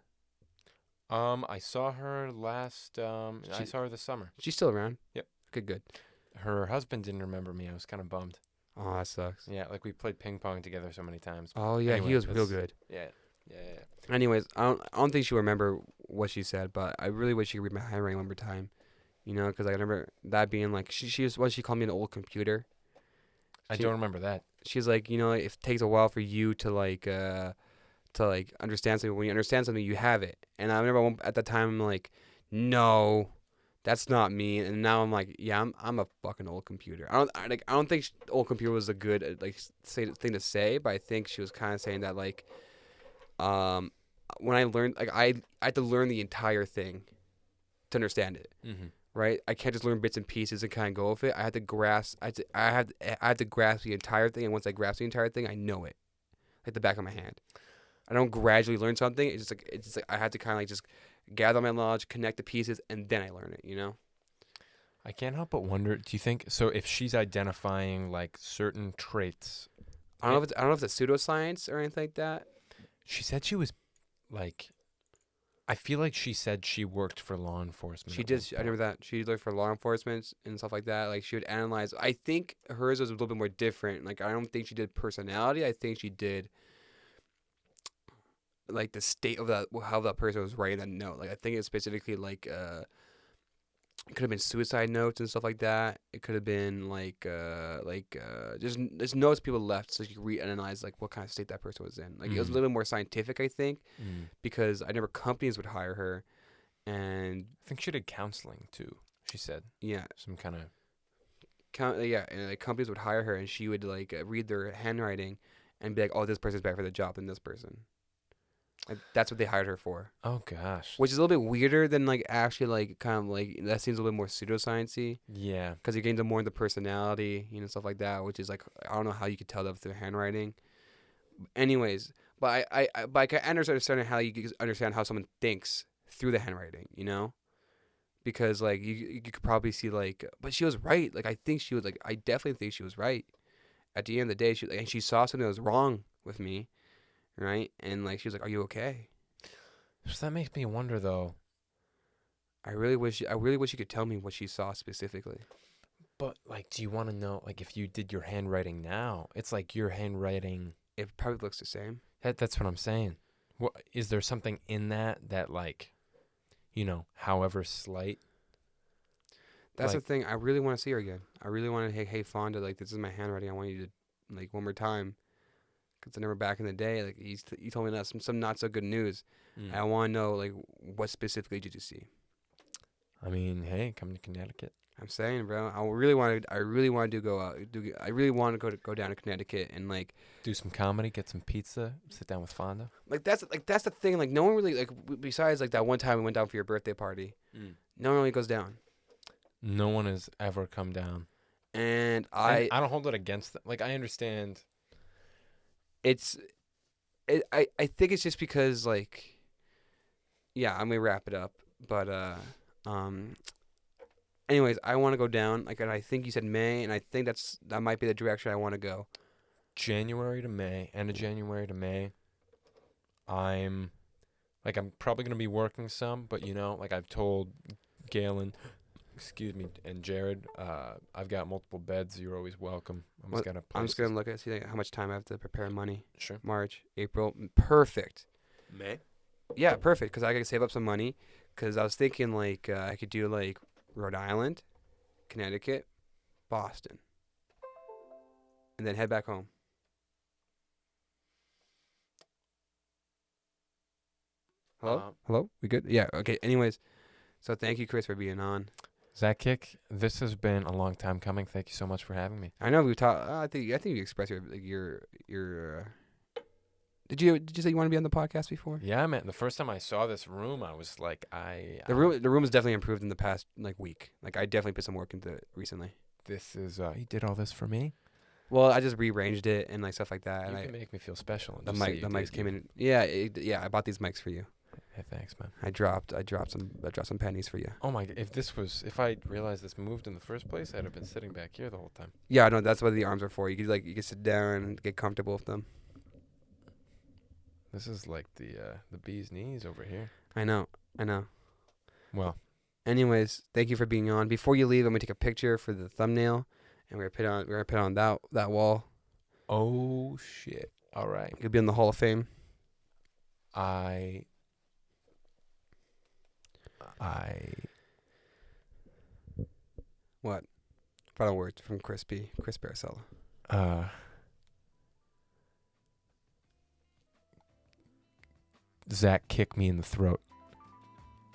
I saw her last. I saw her this summer. She's still around. Yep. Good. Her husband didn't remember me. I was kind of bummed. Oh, that sucks. Yeah, like we played ping pong together so many times. Oh yeah, anyway, he was real good. Yeah. Anyways, I don't think she'll remember what she said, but I really wish she could read my handwriting one more time. You know, because I remember that being like she called me an old computer. I don't remember that. She's like, if it takes a while for you to understand something, when you understand something, you have it. And I remember at that time, I'm like, no, that's not me. And now I'm like, yeah, I'm a fucking old computer. I don't think old computer was a good thing to say, but I think she was kind of saying that when I learned I had to learn the entire thing to understand it. Mm-hmm. Right? I can't just learn bits and pieces and kind of go with it. I had to grasp. I had to grasp the entire thing, and once I grasp the entire thing, I know it, like the back of my hand. I don't gradually learn something. It's just like I had to kind of just gather my knowledge, connect the pieces, and then I learn it. You know. I can't help but wonder. Do you think so? If she's identifying like certain traits, I don't know if it's pseudoscience or anything like that. She said she was like. I feel like she said she worked for law enforcement. She did. I remember that. She worked for law enforcement and stuff like that. Like, she would analyze. I think hers was a little bit more different. Like, I don't think she did personality. I think she did, like, the state of how that person was writing that note. Like, I think it's specifically, like, it could have been suicide notes and stuff like that. It could have been, just notes people left so you could reanalyze, like, what kind of state that person was in. Like, it was a little more scientific, I think, because I remember companies would hire her, and I think she did counseling, too, she said. Yeah. Some kind of... and, like, companies would hire her, and she would, like, read their handwriting and be like, oh, this person's better for the job than this person. Like, that's what they hired her for. Oh gosh. Which is a little bit weirder than like actually like kind of like that seems a little bit more pseudoscience-y. Yeah. Because you're getting more into personality, stuff like that. Which is like I don't know how you could tell that with their handwriting. Anyways, but I can understand how you can understand how someone thinks through the handwriting, because like you could probably see like, but she was right. Like I definitely think she was right. At the end of the day, she saw something that was wrong with me. Right? And, like, she was like, are you okay? So that makes me wonder, though, I really wish you could tell me what she saw specifically. But like, do you want to know? Like, if you did your handwriting now, it's like your handwriting. It probably looks the same. That's what I'm saying. What is there something in that like, however slight? That's Like, the thing. I really want to see her again. I really want to. Hey, Fonda, like this is my handwriting. I want you to like one more time. Cause I remember back in the day, like he told me some not so good news. I want to know like what specifically did you see? I mean, hey, come to Connecticut. I'm saying, bro. I really want to go out. I really want to go down to Connecticut and like Do some comedy, get some pizza, sit down with Fonda. that's the thing. Like no one really like besides like that one time we went down for your birthday party. No one really goes down. No one has ever come down. And I don't hold it against them. Like, I understand. I think it's just because like, yeah, I'm gonna wrap it up. But anyways, I want to go down. Like, and I think you said May, and I think that might be the direction I want to go. January to May, end of January to May. I'm probably gonna be working some, but like I've told Galen, and Jared, I've got multiple beds. You're always welcome. I'm just gonna look at see like, how much time I have to prepare money. Sure. March, April, perfect. May. Yeah, perfect. Because I could save up some money. Because I was thinking like I could do like Rhode Island, Connecticut, Boston, and then head back home. Hello? Hello? We good? Yeah. Okay. Anyways, so thank you, Chris, for being on. Zack, this has been a long time coming. Thank you so much for having me. I know we talked. I think you expressed your. Did you say you want to be on the podcast before? Yeah, man. The first time I saw this room, I was like, The room has definitely improved in the past like week. Like I definitely put some work into it recently. This is you did all this for me. Well, I just rearranged it and like stuff like that. You and can make me feel special. The mics came in. Yeah, I bought these mics for you. Hey, thanks, man. I dropped some pennies for you. Oh my! If I realized this moved in the first place, I'd have been sitting back here the whole time. Yeah, no, that's what the arms are for. You could sit down and get comfortable with them. This is like the bee's knees over here. I know. Well, anyways, thank you for being on. Before you leave, I'm gonna take a picture for the thumbnail, and we're gonna put it on that wall. Oh shit! All right. You'll be in the Hall of Fame. What? Final words from Chris Parisella. Zack kicked me in the throat.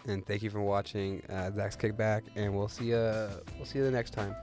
And thank you for watching Zack's Kickback, and we'll see you the next time.